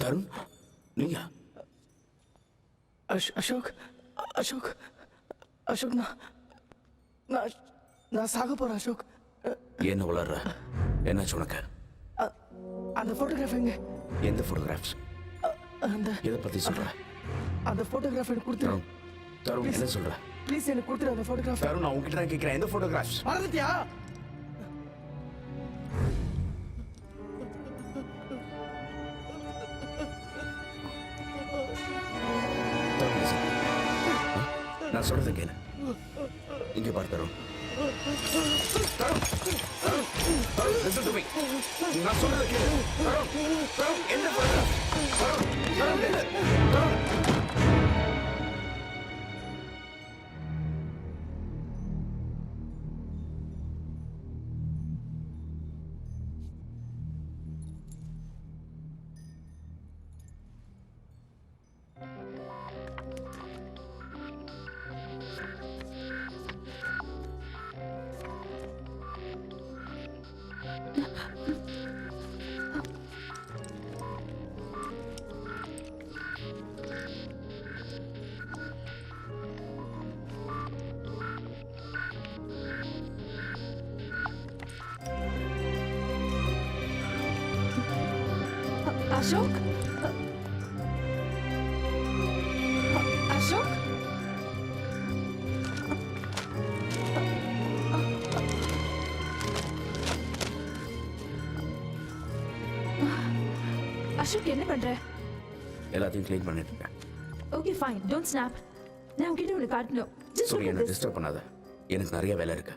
S5: தருண், நீங்க?
S8: அசோக் அசோக் அசோக் நான் சாக போறேன் அசோக்.
S5: என்ன வளர்ற? என்னாச்சு உனக்கு?
S8: அந்த போட்டோகிராஃப் எங்க?
S5: எந்த போட்டோகிராஃப்ஸ்?
S8: அந்த
S5: எதை பத்தி சொல்ற?
S8: அந்த போட்டோகிராஃப் எனக்கு கொடுத்துரு.
S5: தருண், என்ன சொல்ற?
S8: ப்ளீஸ் எனக்கு கொடுத்துரு அந்த போட்டோகிராஃப்.
S5: தருண், நான் உன்கிட்ட தான் கேட்கிறேன். எந்த போட்டோகிராஃப்ஸ்?
S8: மறந்துட்டியா?
S5: நான் சொல்றதை கேளு. இங்க பாரு Tarun. Tarun, Tarun, Tarun, listen to me. நான் சொல்றதை கேளு. தருண், தருண், என்ன பண்ற? தருண், தருண், நில்லு. தருண்.
S2: அசோக், அசோக், அசோக் என்ன பண்ற?
S5: எல்லாத்தையும் க்ளீன் பண்ணிட்டு இருக்கேன்.
S2: Okay fine, don't snap. நான் உன்கிட்ட உனக்கு காட்டணும். Just
S5: சரி,
S2: look at
S5: என்ன
S2: this.
S5: டிஸ்டர்ப் பண்ணாத. எனக்கு நிறைய வேலை இருக்கு.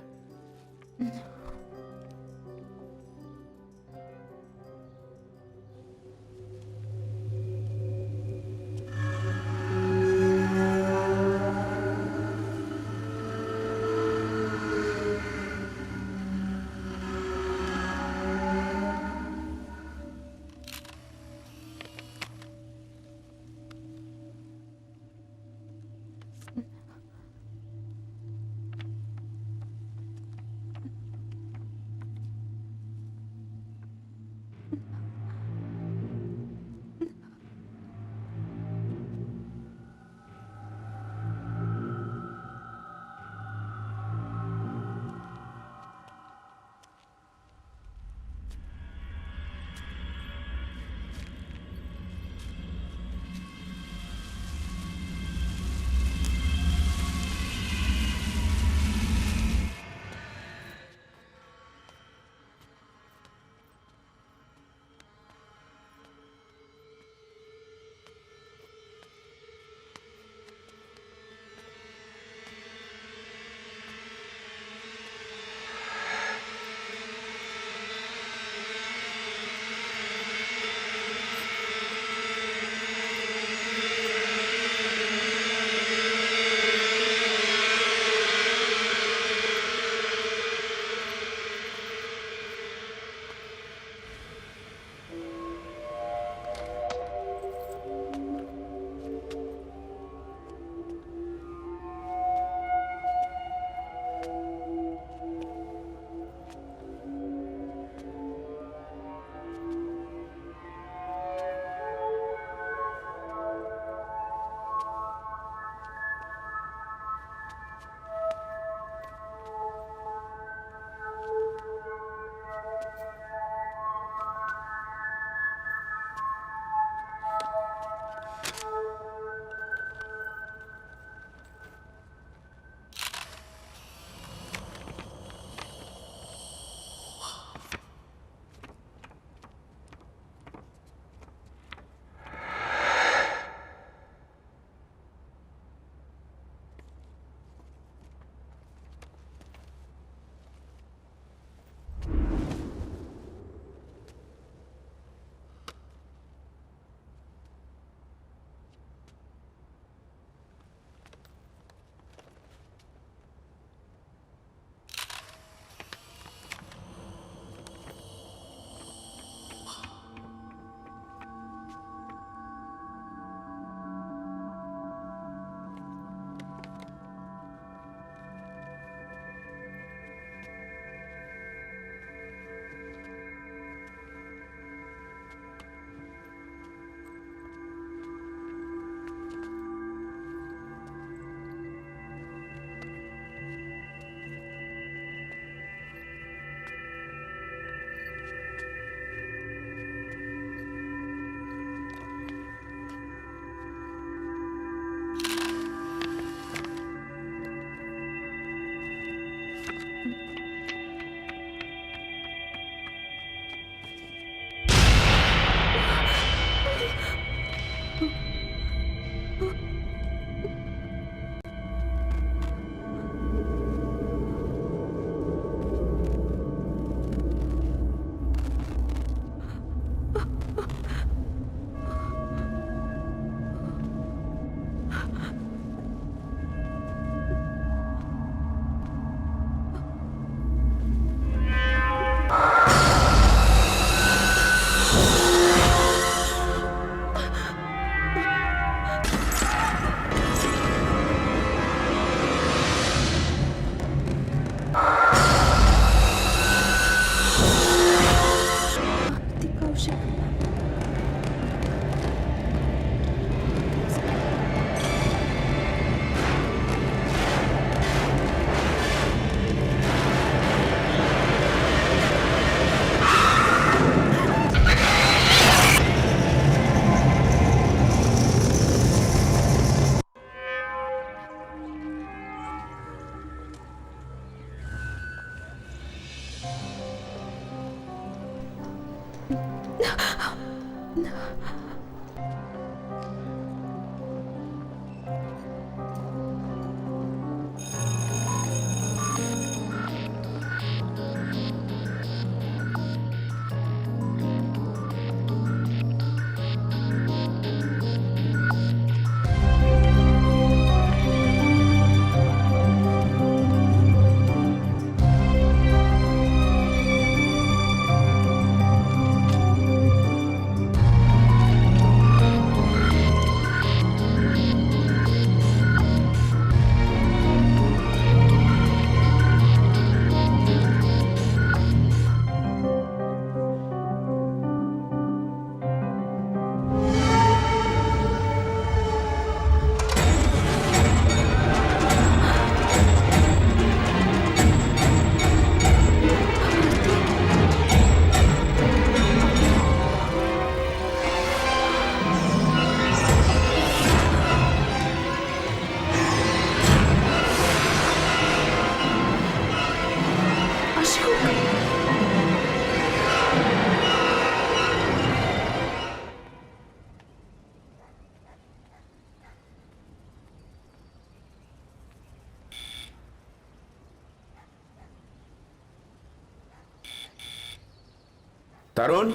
S5: தருண்,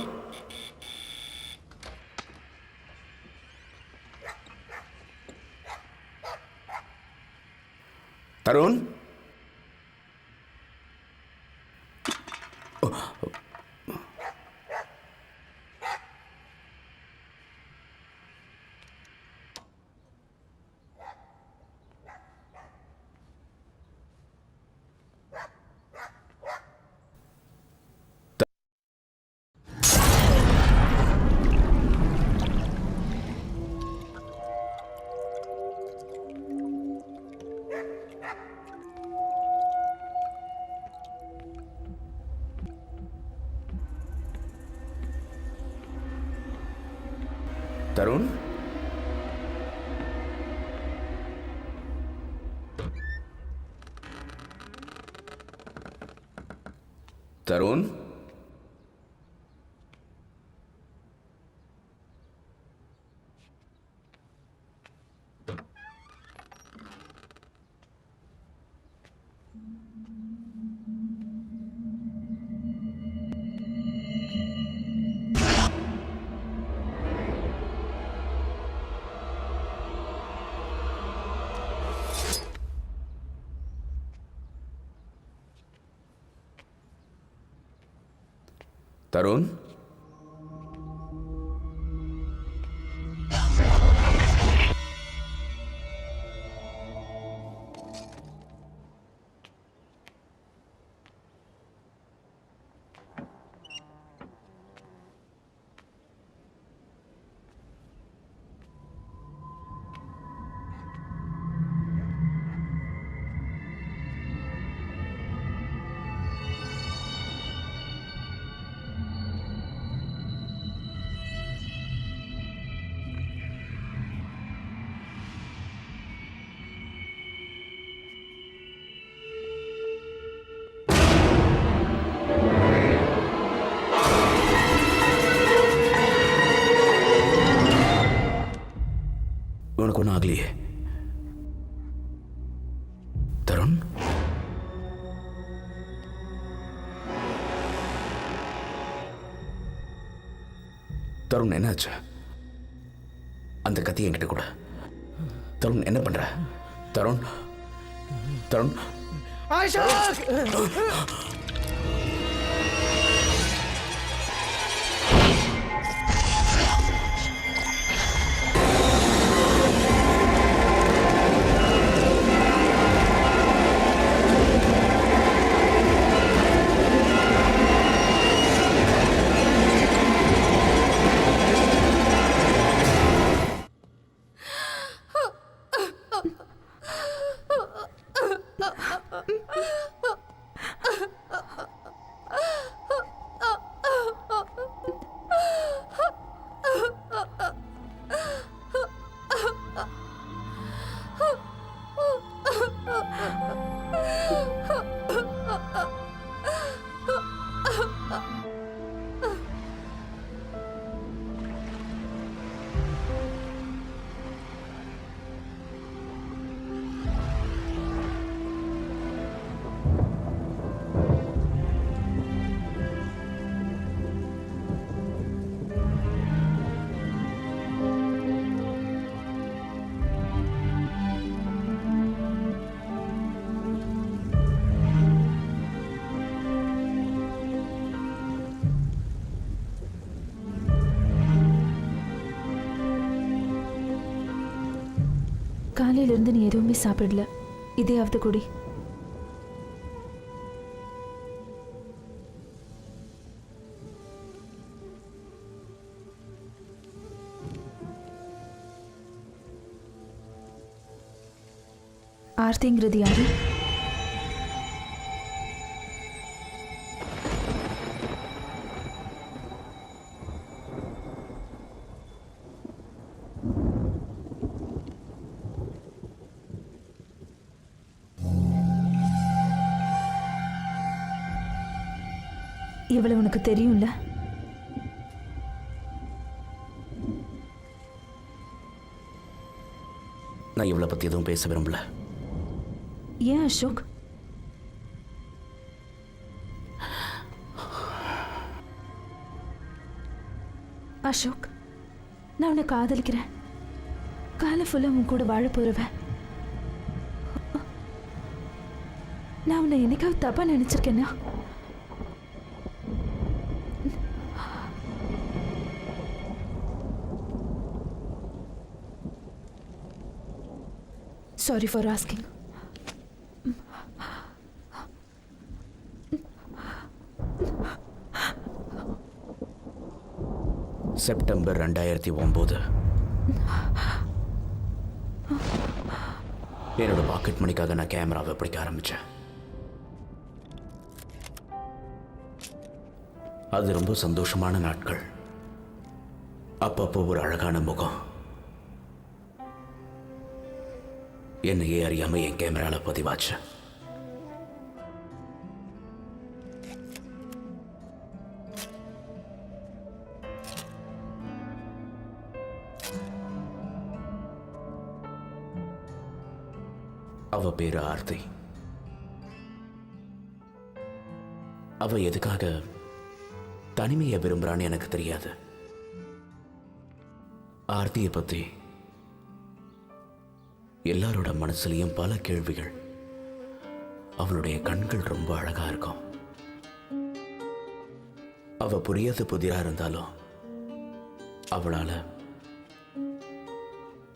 S5: தருண், தருண், தருண், தருண், உனக்கு ஒன்றும் ஆகலையே? தருண், தருண் என்னாச்சு? அந்த கத்தி என்கிட்ட கூட. தருண் என்ன பண்ற? தருண், தருண்,
S2: காலையிலேருந்து நீ எதுவுமே சாப்பிடல. இதையாவது குடி. ஆர்த்திங்கிறது யாரு? இவ்வளவு உனக்கு தெரியும்ல?
S5: நான் இவளை பற்றி எதுவும் பேச விரும்பல.
S2: ஏன் அசோக்? அசோக், நான் உன்னை காதலிக்கிறேன். காலை ஃபுல்லாக உன் கூட வாழ போறவன். நான் உன்னை என்னைக்காவது தப்பா நினைச்சிருக்கேன்னா? Sorry for asking.
S5: செப்டம்பர் 2009 என்னோட பாக்கெட் மணிக்காக நான் கேமராவை பிடிக்க ஆரம்பித்தேன். அது ரொம்ப சந்தோஷமான நாட்கள். அப்பப்போ ஒரு அழகான முகம் என்னையே அறியாம என் கேமரால பதிவாச்சு. அவ பேரு ஆர்த்தி. அவ எதுக்காக தனிமையை விரும்புறான்னு எனக்கு தெரியாது. ஆர்த்தியை பத்தி எல்லாரோட மனசுலையும் பல கேள்விகள். அவளுடைய கண்கள் ரொம்ப அழகா இருக்கும். அவ புரியாத புதிரா இருந்தாலும் அவளால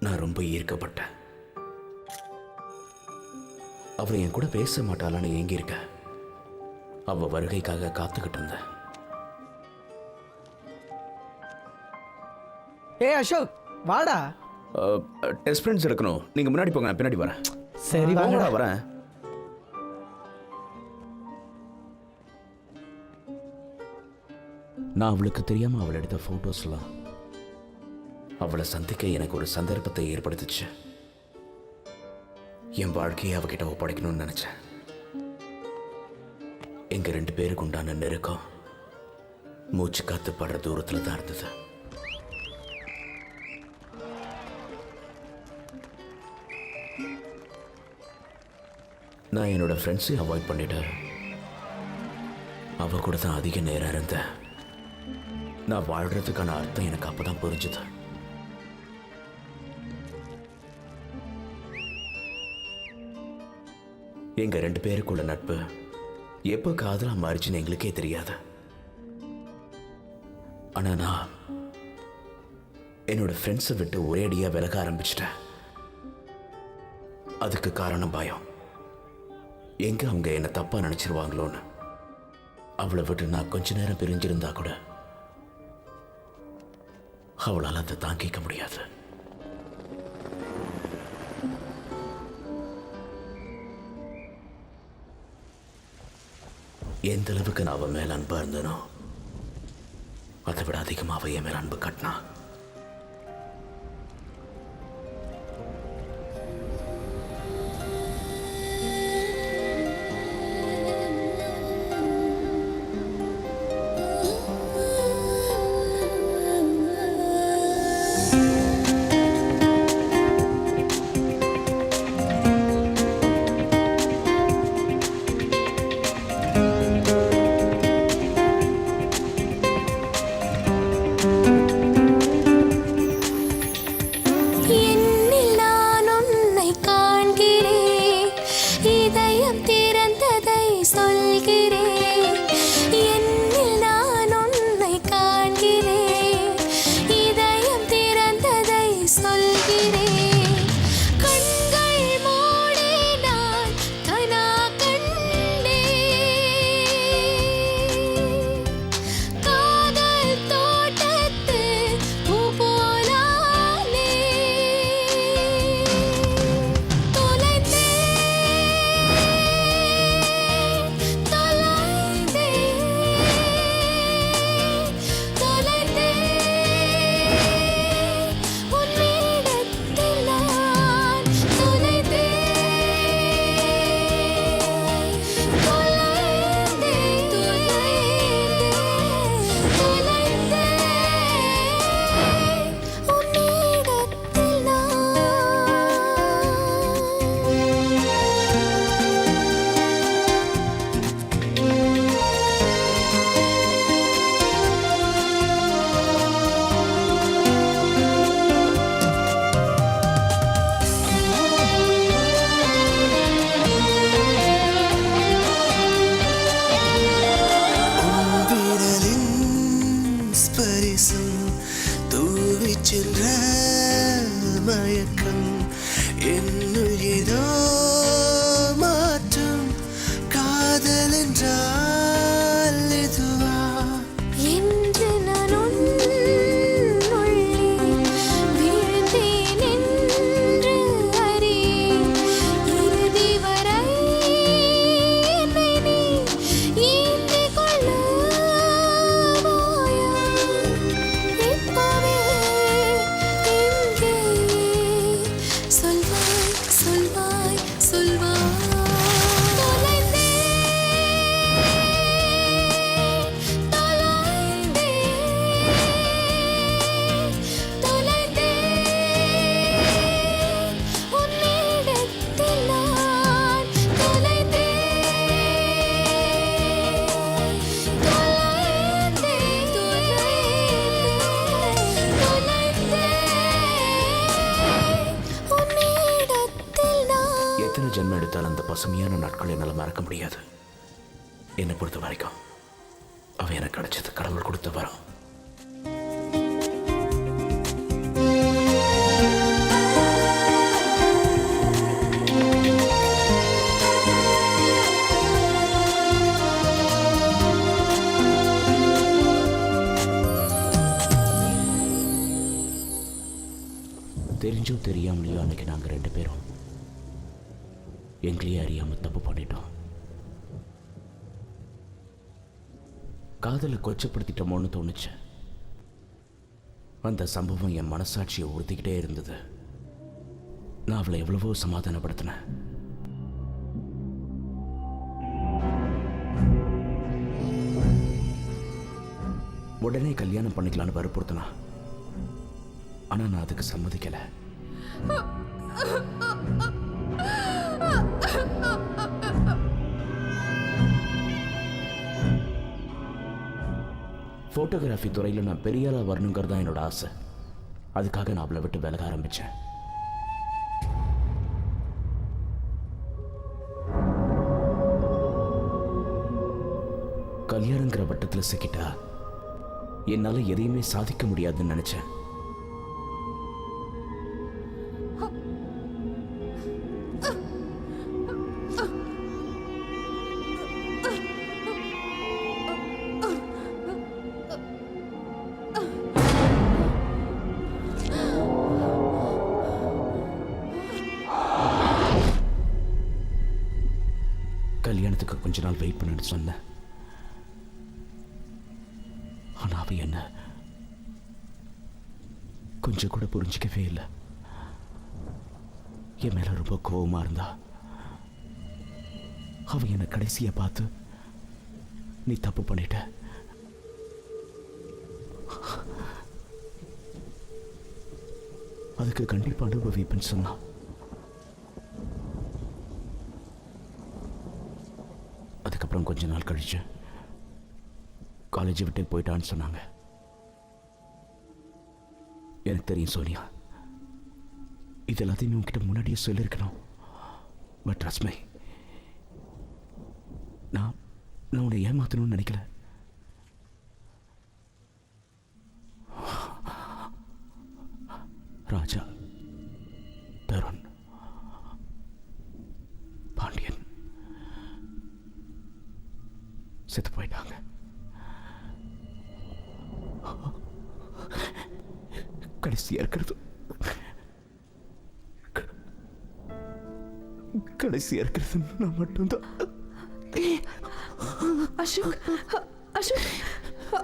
S5: நான் ரொம்ப ஈர்க்கப்பட்டேன். அவ என் கூட பேச மாட்டாளான்னு ஏங்கியிருக்க. அவ வருகைக்காக காத்துக்கிட்டு இருந்தேன்.
S8: அசோக் வாடா.
S5: டெஸ்ட் ஃப்ரெண்ட்ஸ் எடுக்கணும். நீங்க முன்னாடி போங்க, நான் பின்னாடி வரேன்.
S8: சரி வாங்கடா.
S5: வரேன். நான் அவளுக்கு தெரியாம அவள் எடுத்த போட்டோஸ்லாம் அவளை சந்திக்க எனக்கு ஒரு சந்தர்ப்பத்தை ஏற்படுத்துச்சு. என் வாழ்க்கையை அவகிட்ட ஒப்படைக்கணும்னு நினைச்சேன். எங்க 2 பேருக்கு உண்டான நெருக்கம் மூச்சு காத்து படுற தூரத்துல தான் இருந்தது. நான் என்னோட ஃப்ரெண்ட்ஸையும் அவாய்ட் பண்ணிட்டேன். அவ கூட தான் அதிக நேரம் இருந்தேன். நான் வாழ்றதுக்கான அர்த்தம் எனக்கு அப்பதான் புரிஞ்சுது. எங்க 2 பேருக்குள்ள நட்பு எப்போ காதலா மாறிச்சுன்னு எங்களுக்கே தெரியாது. ஆனா நான் என்னோட ஃப்ரெண்ட்ஸை விட்டு ஒரே அடியா விலக ஆரம்பிச்சிட்டேன். அதுக்கு காரணம் பயம். எங்க அவங்க என்ன தப்பா நினைச்சிருவாங்களோன்னு. அவளை விட்டு நான் கொஞ்ச நேரம் பிரிஞ்சிருந்தா கூட அவளால் அதை தாங்கிக்க முடியாது. எந்த அளவுக்கு நான் அவன் மேல அன்பா இருந்தனோ அதை விட அதிகமா அவ என் மேல அன்பு காட்டினா. மறக்க முடியாது. என்னை பொறுத்த வரைக்கும் அவ எனக்கு கிடைச்சது கடவுள் கொடுத்த வரம். தெரிஞ்சோ தெரியாமலையோ அன்னைக்கு நாங்கள் 2 பேரும் எங்களையே அறியாமல் தப்பு பண்ணிட்டோம். காதலை கொச்சப்படுத்திட்டோமோன்னு தோணுச்சு. அந்த சம்பவம் என் மனசாட்சியை உறுத்திக்கிட்டே இருந்தது. நான் அவளை எவ்வளவோ சமாதானப்படுத்தினேன். உடனே கல்யாணம் பண்ணிக்கலான்னு வற்புறுத்தினா. ஆனா நான் அதுக்கு சம்மதிக்கல. போட்டோகிராஃபி துறையில் நான் பெரிய ஆளா வரணுங்கிறது தான் என்னோட ஆசை. அதுக்காக நான் அவளை விட்டு விலக ஆரம்பிச்சேன். கல்யாணங்கிற வட்டத்தில் சிக்கிட்டா என்னால எதையுமே சாதிக்க முடியாதுன்னு நினைச்சேன். கல்யாணத்துக்கு கொஞ்ச நாள் வெயிட் பண்ணு சொன்னேன். ஆனா அவ என்ன கொஞ்சம் கூட புரிஞ்சிக்கவே இல்லை. என் மேல ரொம்ப கோபமா இருந்தா. அவ என்ன கடைசியை பார்த்து நீ தப்பு பண்ணிட்ட, அதுக்கு கண்டிப்பா அனுபவிப்பேன்னு சொன்னா. அதுக்கப்புறம் கொஞ்ச நாள் கழிச்சு காலேஜை விட்டு போயிட்டான்னு சொன்னாங்க. எனக்கு தெரியும் சோனியா, இது எல்லாத்தையுமே உங்ககிட்ட முன்னாடியே சொல்லியிருக்கணும். பட் ரஸ்மை, நான் உன்னை ஏமாத்தணும்னு நினைக்கல. ராஜா, தருண், பாண்டியன் செத்து போயிட்டாங்க. கடைசியா இருக்கிறது நான் மட்டும்தான்.
S2: அசோக், அசோக்,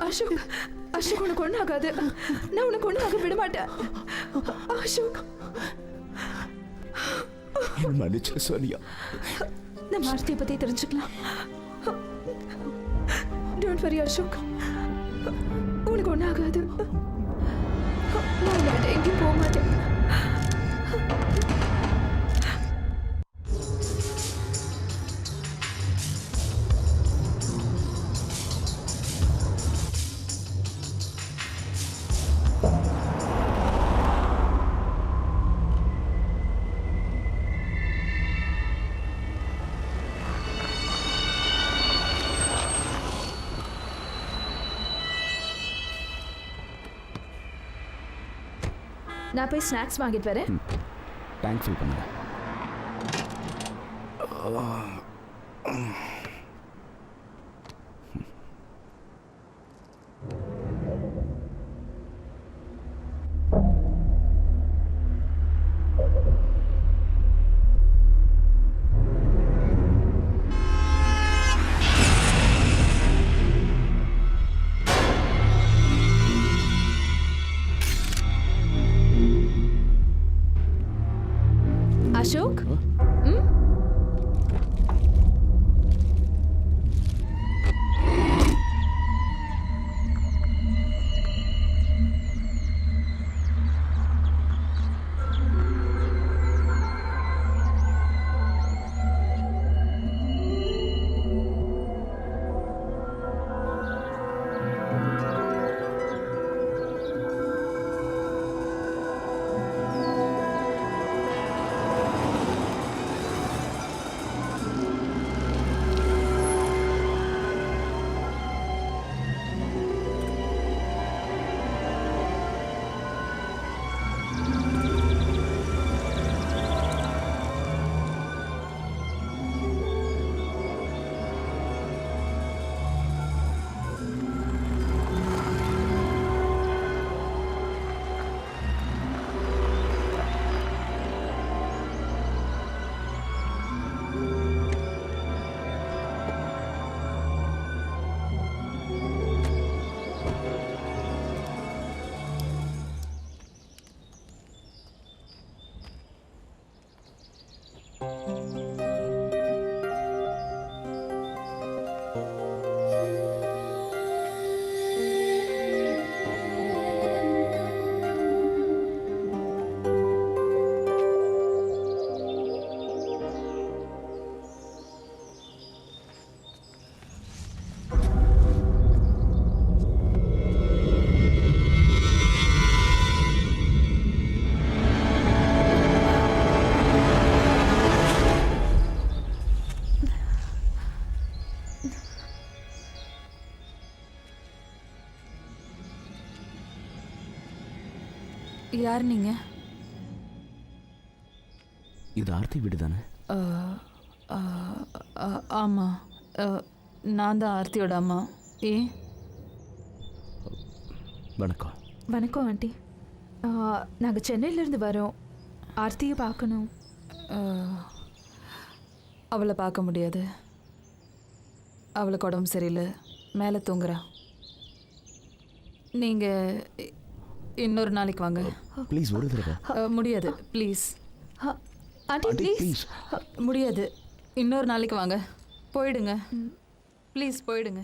S2: அசோக், அசோக், உனக்கு ஒன்றும் ஆகாது. நான் உனக்கு ஒன்றும் ஆக விட மாட்டேன். அசோக்,
S5: மன்னிச்சு சோனியா.
S2: நம்ம ஆர்த்தியை பத்தி தெரிஞ்சுக்கலாம். டோன்ட் வரி அசோக், உனக்கு ஒன்றும் ஆகாது. நான் விட்டு எங்கேயும் போக மாட்டேன். நான் போய் ஸ்நாக்ஸ் வாங்கிட்டு வரேன்.
S5: டேங்க் ஃபில் பண்ணுங்க.
S2: அசோக், யார் நீங்க?
S5: இது ஆர்த்தி வீடு தானே?
S2: ஆமாம், நான் தான் ஆர்த்தியோட அம்மா. ஏன்?
S5: வணக்கம்.
S2: வணக்கம் ஆண்டி. நாங்கள் சென்னையிலேருந்து வரோம். ஆர்த்தியை பார்க்கணும். அவளை பார்க்க முடியாது. அவளுக்கு உடம்பு சரியில்லை, மேலே தூங்குறா. நீங்கள் இன்னொரு நாளைக்கு வாங்க.
S5: ப்ளீஸ் ஒரு தடவை.
S2: முடியாது, ப்ளீஸ். Aunty please. முடியாது, இன்னொரு நாளைக்கு வாங்க. போயிடுங்க ப்ளீஸ், போயிடுங்க.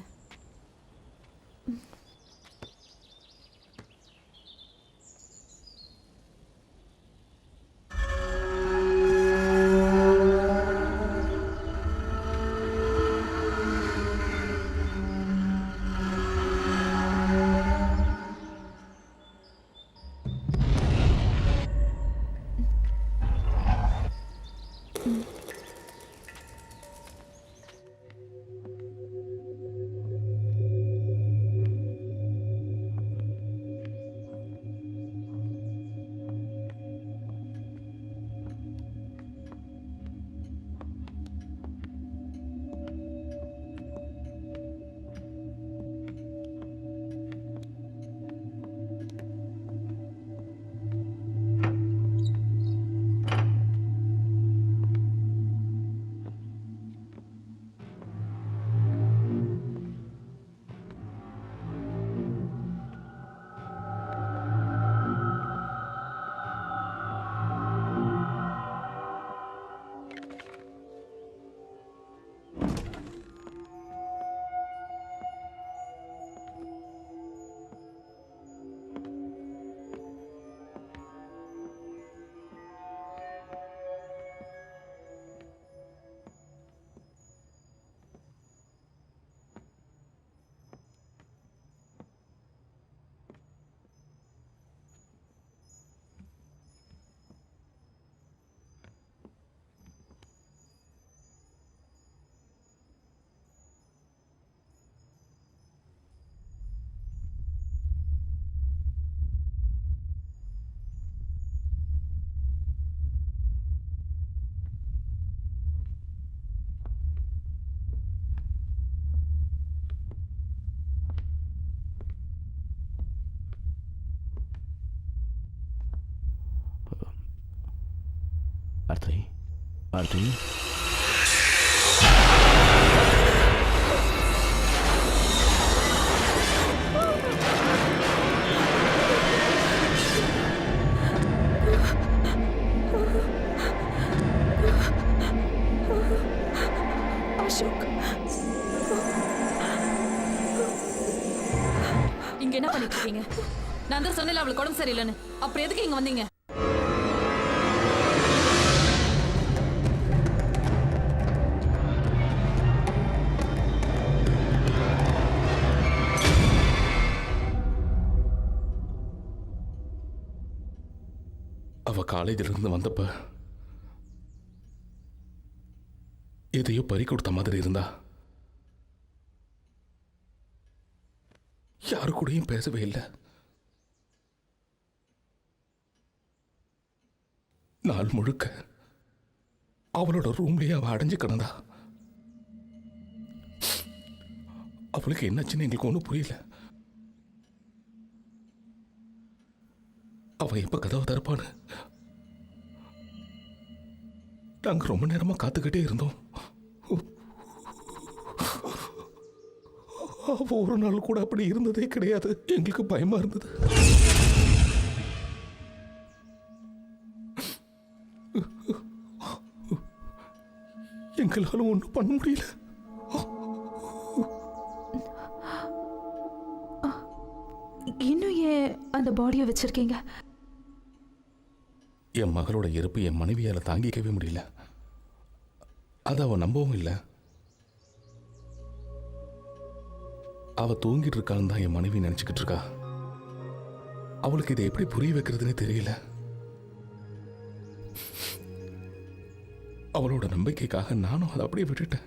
S5: ஆர்த்தி, ஆர்த்தி.
S2: அசோக், இங்க என்ன பண்ணிட்டு இருக்கீங்க? நான் தான் சொன்னேன் அவளுக்கு உடம்பு சரியில்லைன்னு. அப்புறம் எதுக்கு இங்க வந்தீங்க?
S12: அவ காலேஜில் இருந்து வந்தப்ப எதையோ பறி கொடுத்த மாதிரி இருந்தா. யாரு கூடயும் பேசவே இல்லை. நாள் முழுக்க அவளோட ரூம்லயே அவ அடைஞ்சு கிடந்தா. அவளுக்கு என்னாச்சுன்னு எங்களுக்கு ஒன்றும் புரியல. அவ எப்ப கதவை திறப்பான்னு நாங்க ரொம்ப நேரமா காத்துக்கிட்டே இருந்தோம். அவ ஒரு நாள் கூட அப்படி இருந்ததே கிடையாது. எங்களுக்கு பயமா இருந்தது. எங்களால ஒன்றும் பண்ண முடியல.
S2: இன்னும் ஏன் அந்த பாடியை வச்சிருக்கீங்க?
S12: என் மகளோட இறப்பு என் மனைவியால தாங்கிக்கவே முடியல. அதை அவ நம்பவும் இல்லை. அவ தூங்கிட்டு இருக்கான்னு தான் என் மனைவி நினைச்சுக்கிட்டு இருக்கா. அவளுக்கு இதை எப்படி புரிய வைக்கிறதுனே தெரியல. அவளோட நம்பிக்கைக்காக நானும் அதை அப்படியே விட்டுட்டேன்.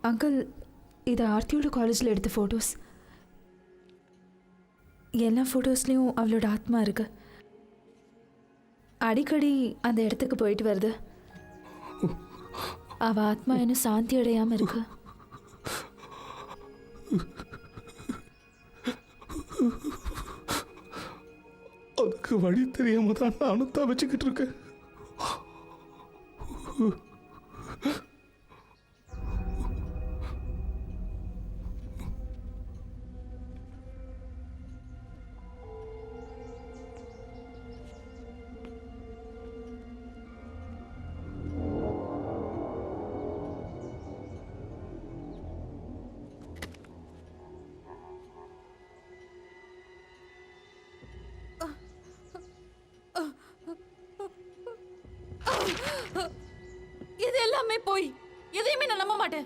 S2: அங்கிள், இது ஆர்த்தியோட காலேஜில் எடுத்த ஃபோட்டோஸ். எல்லா ஃபோட்டோஸ்லேயும் அவளோட ஆத்மா இருக்கு. அடிக்கடி அந்த இடத்துக்கு போயிட்டு வருது. அவ ஆத்மா இன்னும் சாந்தி அடையாம இருக்கு.
S12: அதுக்கு வழி தெரியாம தான் நானும் தவிச்சுக்கிட்டு இருக்கேன்.
S9: இது எல்லாமே போய் எதையுமே நான் நம்ப மாட்டேன்.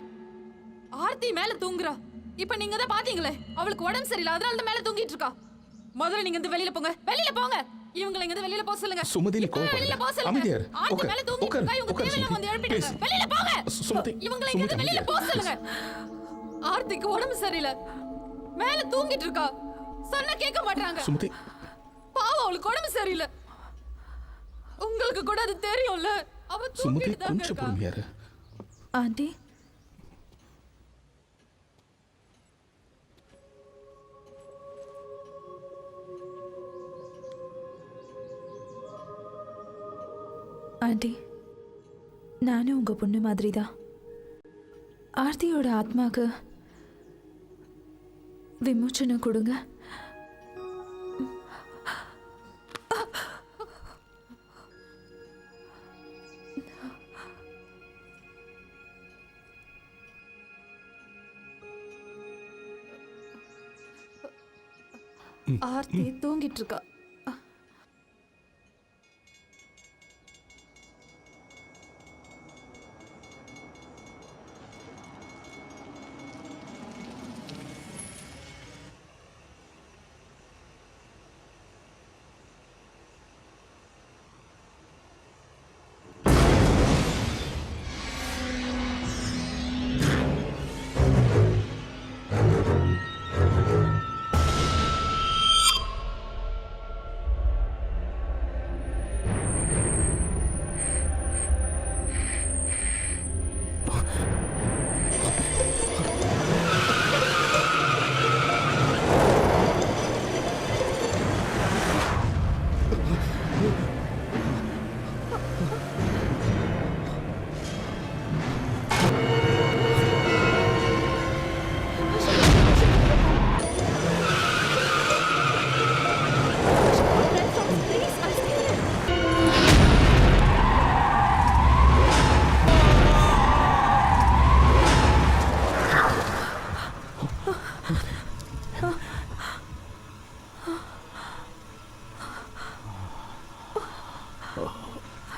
S9: ஆர்த்தி மேல தூங்குறா. இப்ப நீங்க தான் பாத்தீங்களே, அவளுக்கு உடம்பு சரியில்லை, அதனால தான் மேல தூங்கிட்டு இருக்கா. முதல்ல நீங்க இந்த வெளியில போங்க, வெளியில போங்க. இவங்களை இங்க வெளியில போக சொல்லுங்க.
S12: சுமதி, நீ
S9: இப்ப வெளியில போக சொல்லுங்க.
S12: அமைதியா இரு.
S9: ஆர்த்தி மேல தூங்கிட்டு இருக்கா. இவங்க தேவையில்லாம வந்து எழுப்பிட்டாங்க. வெளியில போங்க.
S12: சுமதி,
S9: இவங்களை இங்க வெளியில போக சொல்லுங்க. ஆர்த்திக்கு உடம்பு சரியில்லை, மேல தூங்கிட்டு இருக்கா. சொன்னா கேட்க மாட்டாங்க.
S12: சுமதி,
S9: பாவம், அவளுக்கு உடம்பு சரியில்லை. உங்களுக்கு கூட அது தெரியும்ல. அவ
S12: சுமதி
S9: தூங்கிட்டு தான்
S12: கொஞ்சம்
S9: இருக்கா.
S12: பொறுமையா இரு.
S2: ஆண்டி, ஆண்டி, நானும் உங்க பொண்ணு மாதிரி தான். ஆர்த்தியோட ஆத்மாக்கு விமோச்சனம் கொடுங்க.
S9: ஆர்த்தி தூங்கிட்டு இருக்கா.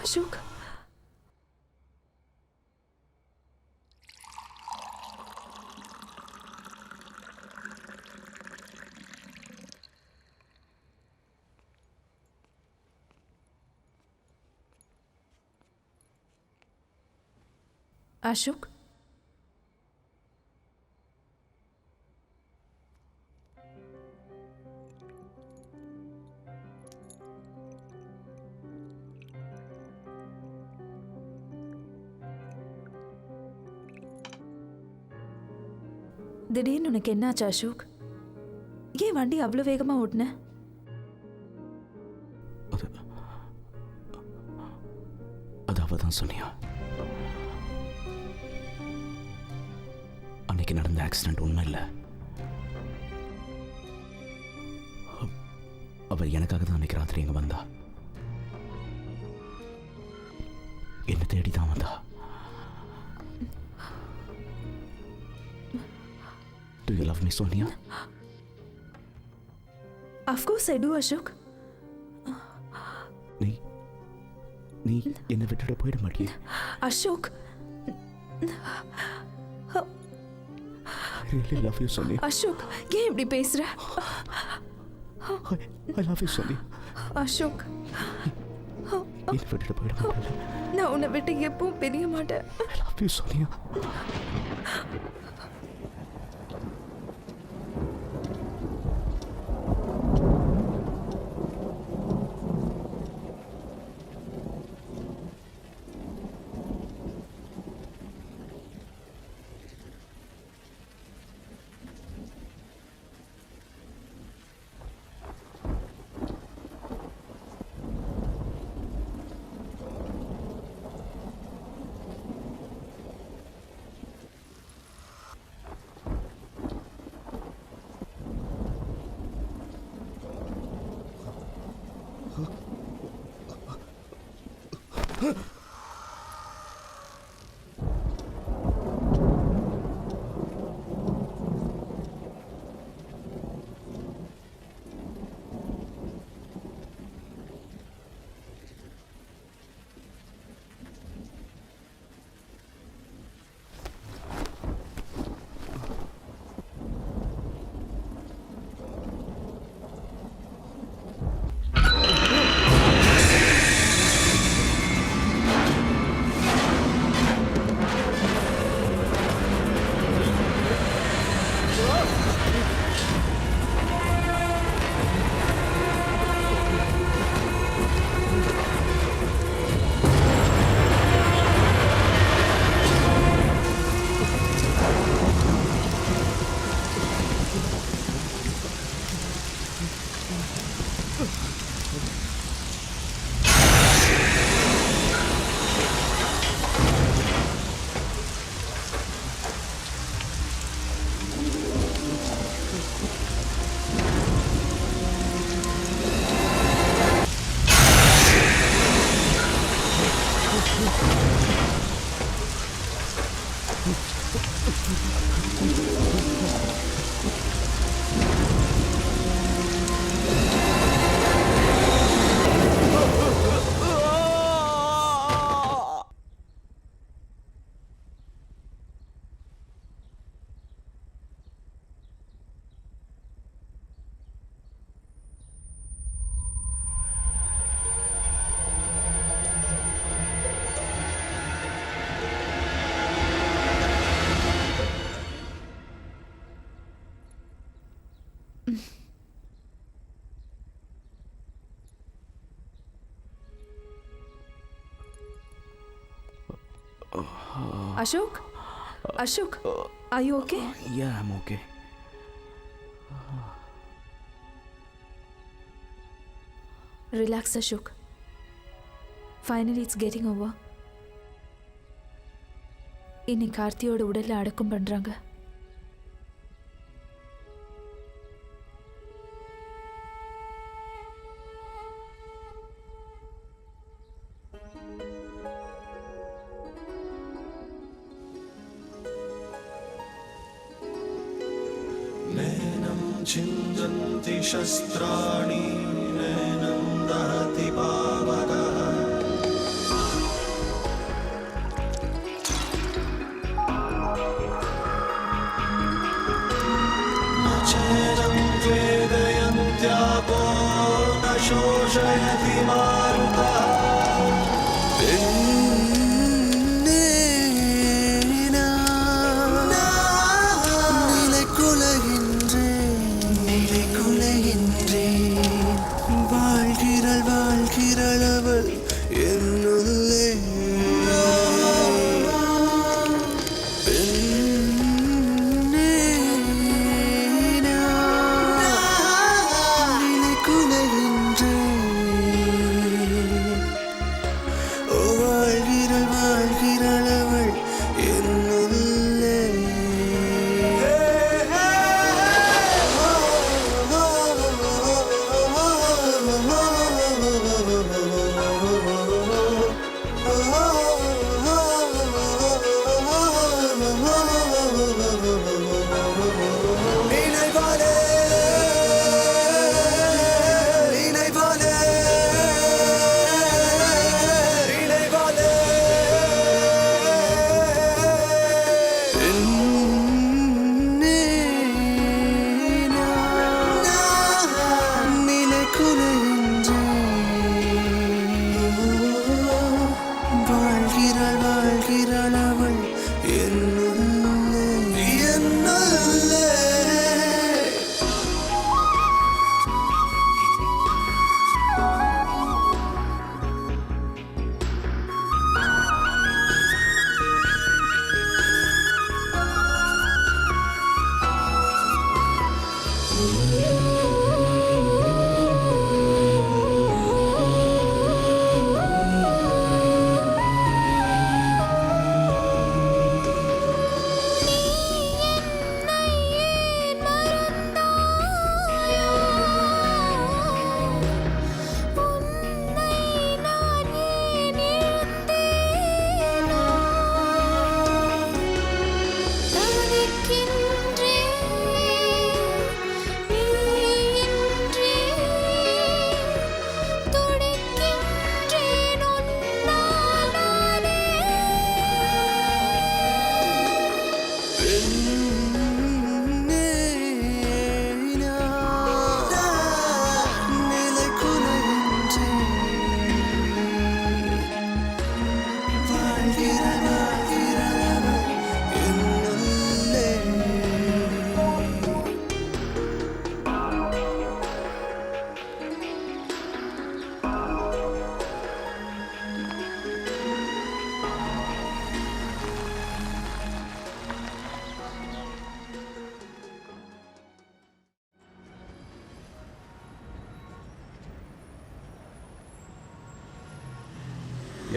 S2: அசோக், அசோக், திடீர்னு உனக்கு என்னாச்சு அசோக்? ஏன் வண்டி அவ்வளோ வேகமா ஓட்டுன?
S5: அது அவ தான் சொன்னியா? அன்னைக்கு நடந்த ஆக்சிடென்ட் உண்மை இல்லை. அவ எனக்காக தான் அன்னைக்கு ராத்திரி இங்க வந்தா. என்ன தேடி தான் வந்தா. Do you love me, Sonia?
S2: Of course I do, Ashok.
S5: நீ என்னை விட்டுட போயிட மாட்டியே?
S2: Ashok,
S5: I really love you, Sonia.
S2: Ashok, ஏன் இப்படி பேசுற?
S5: I love you, Sonia.
S2: Ashok,
S5: என்னை விட்டுட போயிட மாட்டேன்.
S2: நான் உன்னை விட்டு எப்பவும் பிரிய மாட்டேன்.
S5: I love you, Sonia.
S2: Ashok? Ashok, are you okay?
S5: Yeah, I'm okay.
S2: Relax, Ashok. Finally, it's getting over. இன்னைக்கு கார்த்தியோட உடலை அடக்கம் பண்றாங்க.
S3: छिन्दन्ति शस्त्राणि नैनं दहति पावकः न चैनं वेदयन्त्यापो न शोषयति मारुतः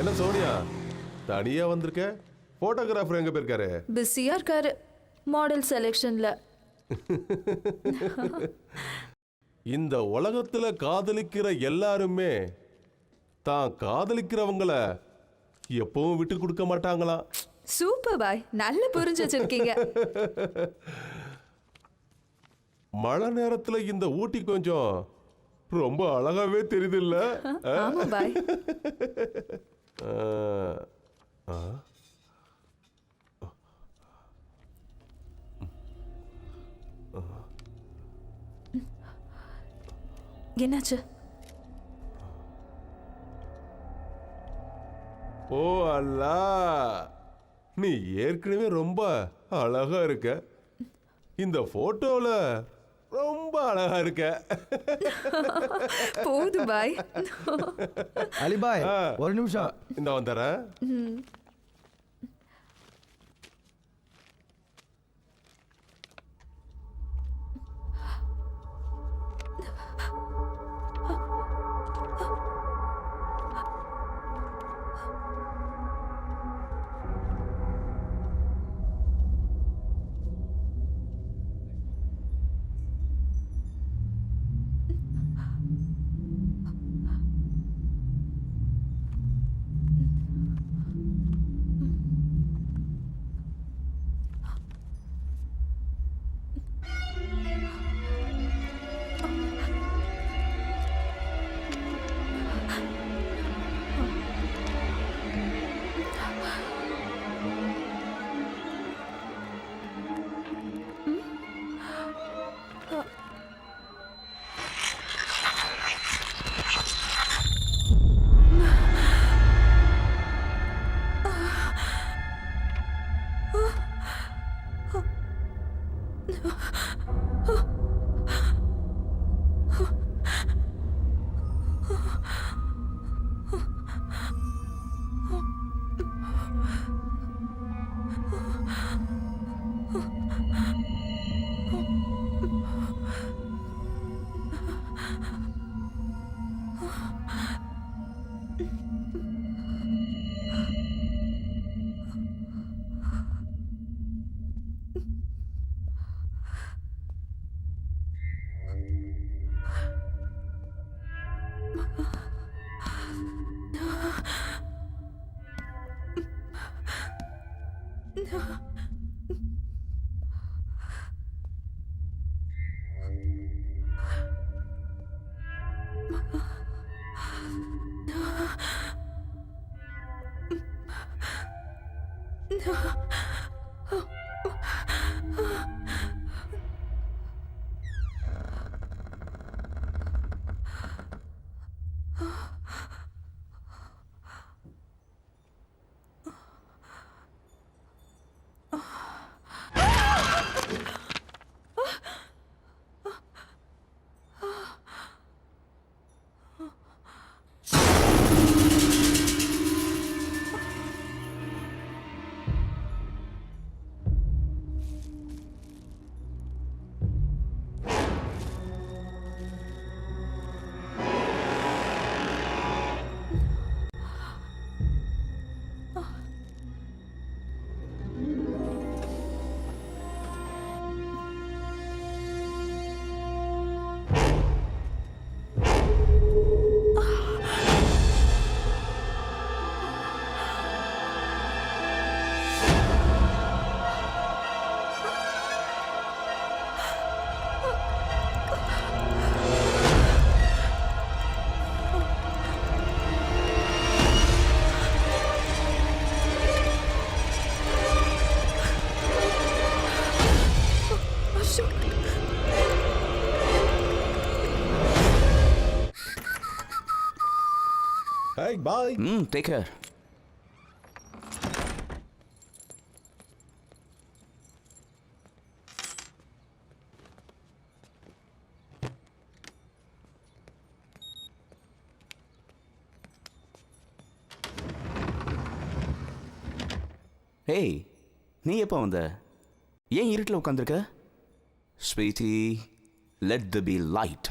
S11: என்ன சோனியா தனியா வந்திருக்க? போட்டோகிராஃபர் எங்க போயிருக்காரு?
S2: பிஸியா இருக்காரு மாடல் செலெக்ஷன்ல.
S11: இந்த உலகத்துல காதலிக்கிற எல்லாருமே தான் காதலிக்கிறவங்கள எப்பவும் விட்டு கொடுக்க மாட்டாங்களாம்.
S2: சூப்பர் பாய், நல்ல புரிஞ்சு வச்சிருக்கீங்க.
S11: மழை நேரத்துல இந்த ஊட்டி கொஞ்சம் ரொம்ப அழகாவே தெரியுது இல்ல?
S2: ஆமா பாய். என்னாச்சு?
S11: ஓ அல்லா, நீ ஏற்கனவே ரொம்ப அழகா இருக்க. இந்த போட்டோல ரொம்ப அழகா இருக்க.
S2: போது பாய்.
S10: அலிபாய் ஒரு நிமிஷம்.
S11: இந்த வந்துறேன்.
S12: Hey, bye.
S5: Take care. Hey, நீ எப்போ வந்த? ஏன் இருட்டில் உட்காந்துருக்க? Sweetie, let there be light.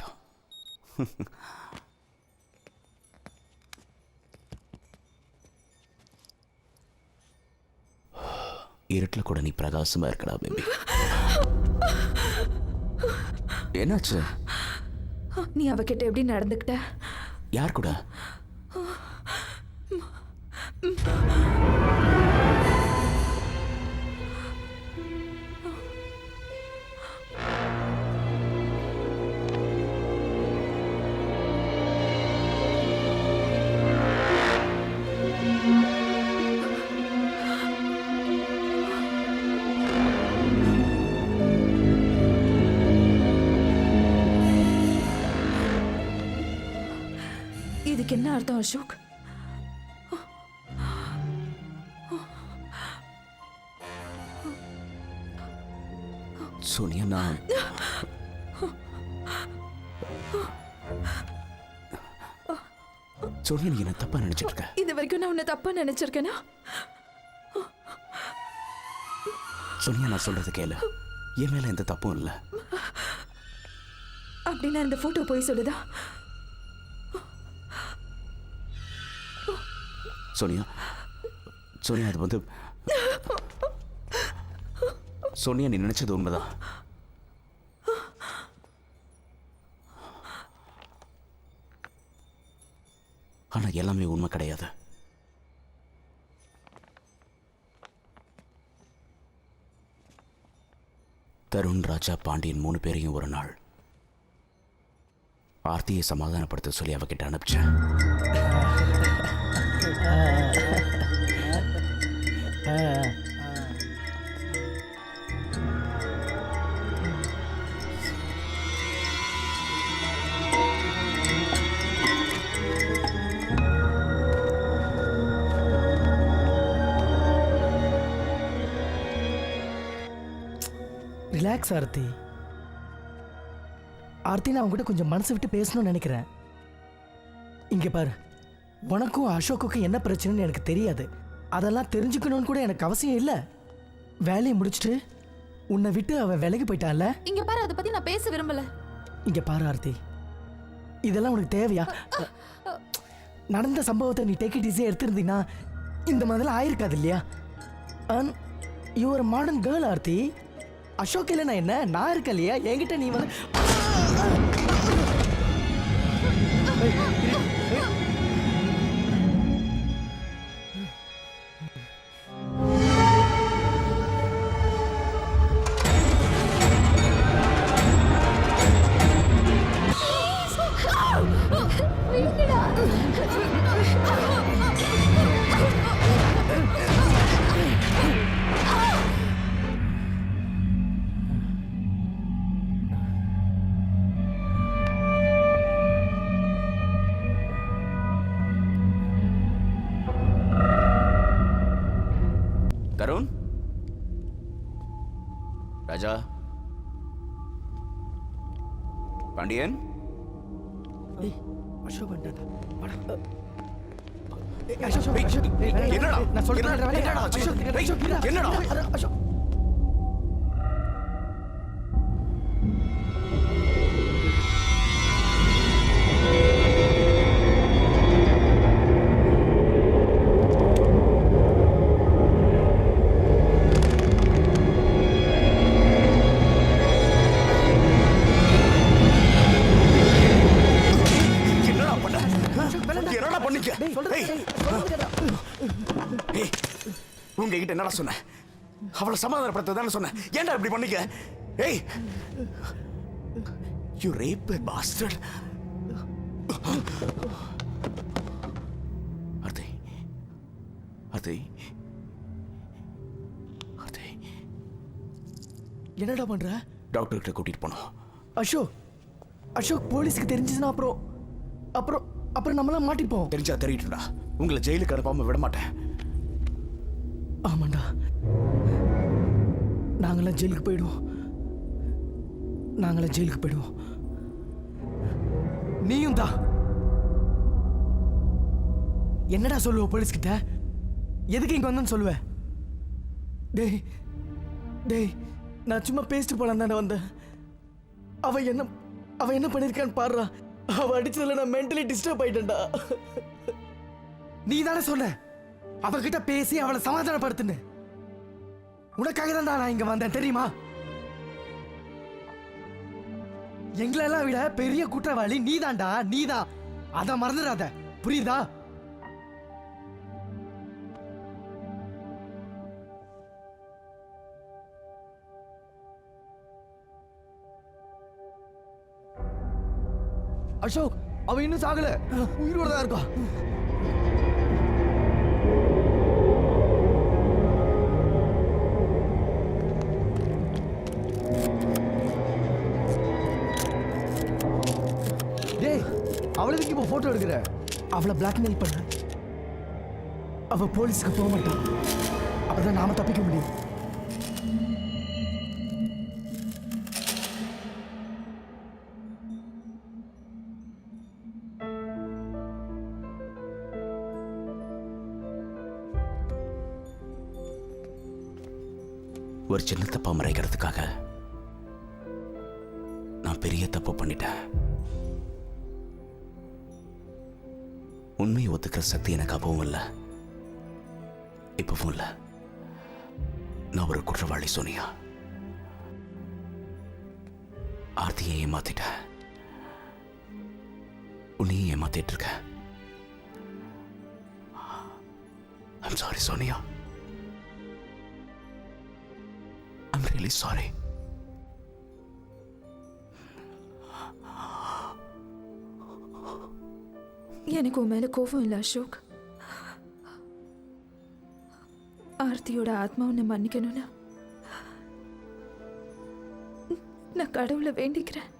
S5: இருட்டில் கூட நீ பிரகாசமா இருக்கடா பேபி. என்னாச்சு?
S2: நீ அவகிட்ட எப்படி நடந்துக்கிட்ட?
S5: யார் கூட?
S2: இதுக்கு என்ன அர்த்தம் அசோக்?
S5: சோனியா, நான் சோனியா, நீ என்ன தப்பா நினைச்சிட்டு இருக்க?
S2: இது வரைக்கும் நான் உன்னை தப்பா நினைச்சிருக்கேனா?
S5: சோனியா, நான் சொல்றது கேளு. என் மேல எந்த தப்பும் இல்லை.
S2: அப்படின்னா இந்த போட்டோ போய் சொல்லுதா?
S5: சோனியா, சோனியா, அது வந்து சோனியா, நீ நினைச்சது உண்மைதான். ஆனா எல்லாமே உண்மை கிடையாது. தருண், ராஜா, பாண்டியன் 3 பேரையும் ஒரு நாள் ஆர்த்தியை சமாதானப்படுத்த சொல்லி அவகிட்ட அனுப்பிச்சேன்.
S8: ரிலாக்ஸ் ஆர்த்தி. ஆர்த்தி, நான் உங்ககிட்ட கொஞ்சம் மனசு விட்டு பேசணும்னு நினைக்கிறேன். இங்கே பாரு, உனக்கும் அசோக்குக்கும் என்ன பிரச்சனைன்னு எனக்கு தெரியாது. அதெல்லாம் தெரிஞ்சுக்கணும்னு கூட எனக்கு அவசியம் இல்லை. வேலையை முடிச்சுட்டு உன்னை விட்டு அவன் விலகி போயிட்டான்ல.
S9: இங்க பாரு, அதை பத்தி நான் பேச விரும்பல.
S8: இங்கே பாரு ஆர்த்தி, இதெல்லாம் உனக்கு தேவையா? நடந்த சம்பவத்தை நீ டேக் இட் ஈஸியாக எடுத்திருந்தீங்கன்னா இந்த மாதிரிலாம் ஆயிருக்காது இல்லையா? And you are modern girl Aarthi. Ashok இல்லைன்னா என்ன, நான் இருக்கேன் இல்லையா? என்கிட்ட நீ வந்து
S5: தருண், ராஜா, பாண்டியன்.
S8: அசோக் வந்துட்டான்.
S5: என்னடா?
S8: நான் சொல்றேன்.
S5: என்னடா ஆச்சு? என்னடா?
S8: அசோக்,
S5: உங்ககிட்ட என்னடா சொன்ன? அவளை சமாதானப்படுத்த தானே சொன்னேன். ஏன்டா இப்படி பண்ணிக்க? ஏய், you rape bastard. Aarthi, Aarthi, Aarthi,
S8: என்னடா பண்ற?
S5: டாக்டர் கிட்ட கூட்டிட்டு போனோம்.
S8: அசோக், அசோக் போலீஸ்க்கு தெரிஞ்சுச்சுன்னா அப்புறம் அப்புறம் அப்புறம் நம்மளாம் மாட்டிப்போம்.
S5: தெரிஞ்சா தெரியட்டும்டா. உங்களை ஜெயிலுக்கு அனுப்பாம விட மாட்டேன்.
S8: ஆமாண்டா, நாங்களாம் ஜெயிலுக்கு போயிடுவோம். நாங்களாம் ஜெயிலுக்கு போயிடுவோம். நீயும் தான். என்னடா சொல்லுவ போலீஸ் கிட்ட? எதுக்கு இங்க வந்தேன்னு சொல்லுவ? டேய் டேய், நான் சும்மா பேசிட்டு போலாம் தானே வந்தேன். அவ என்ன பண்ணிருக்கான்னு பாடுறா. அவ அடிச்சதுல நான் மென்டலி டிஸ்டர்ப் ஆயிட்டேன்டா. நீ தானே சொன்ன அவகிட்ட பேசி அவளை சமாதானப்படுத்துன்னு. உனக்காக தான்டா நான் இங்க வந்தேன் தெரியுமா? எங்களெல்லாம் விட பெரிய குற்றவாளி நீதான்டா, நீதான். அத மறந்துடாத, புரியுதா?
S10: அசோக் அவன் இன்னும் சாகல, உயிரோட தான் இருக்கான். டேய், அவளுக்கு இப்போ போட்டோ எடுக்கிற?
S8: அவளை பிளாக்மெயில் பண்ண. அவ போலீஸ்க்கு போக மாட்டான். அப்பதான் நாம தப்பிக்க முடியும்.
S5: ஒரு சின்ன தப்பா மறைக்கிறதுக்காக நான் பெரிய தப்பு பண்ணிட்டேன். உண்மையை ஒத்துக்கிற சக்தி எனக்கு அப்பவும் இல்லை, இப்பவும் இல்லை. நான் ஒரு குற்றவாளி சோனியா. ஆர்த்தியை ஏமாத்திட்டேன், உன்னையும் ஏமாத்திட்டு இருக்க. I'm sorry Sonia. I'm really sorry.
S2: எனக்கு உன் மேல கோபம் இல்லை அசோக். ஆர்த்தியோட ஆத்மா உன்னை மன்னிக்கணும்னு நான் கடவுளை வேண்டிக்கிறேன்.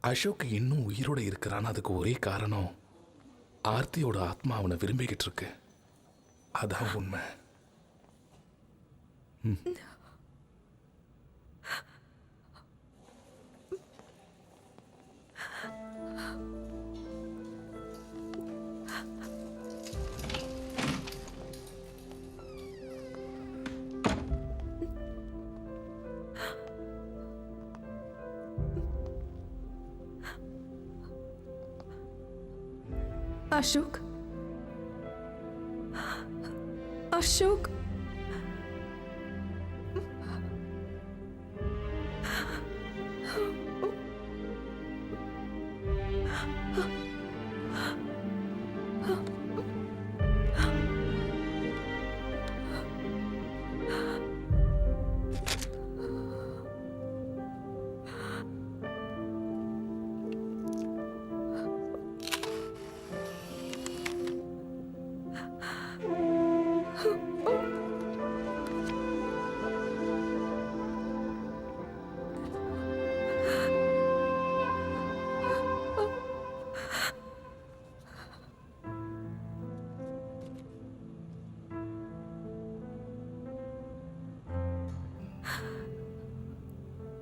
S12: அசோக் இன்னும் உயிரோட இருக்கிறான்னு அதுக்கு ஒரே காரணம் ஆர்த்தியோட ஆத்மா அவனை விரும்பிக்கிட்டு இருக்கு. அதான் உண்மை.
S2: அசோக், அசோக்,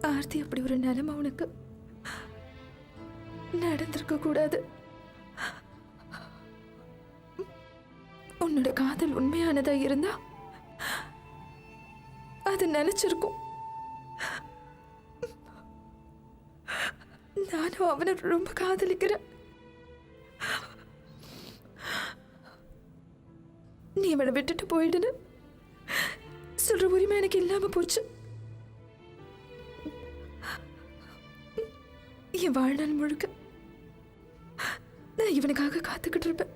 S2: ஆர்த்தி அப்படி ஒரு நிலைமை உனக்கு நடந்திருக்க கூடாது. உன்னோட காதல் உண்மையானதா இருந்தா அது நினைச்சிருக்கும். நானும் அவனை ரொம்ப காதலிக்கிறேன். நீ அவனை விட்டுட்டு போயிடுன்னு சொல்ற உரிமை எனக்கு இல்லாம போச்சு. என் வாழ்நாள் முழுக்க நான் இவனுக்காக காத்துக்கிட்டு இருப்பேன்.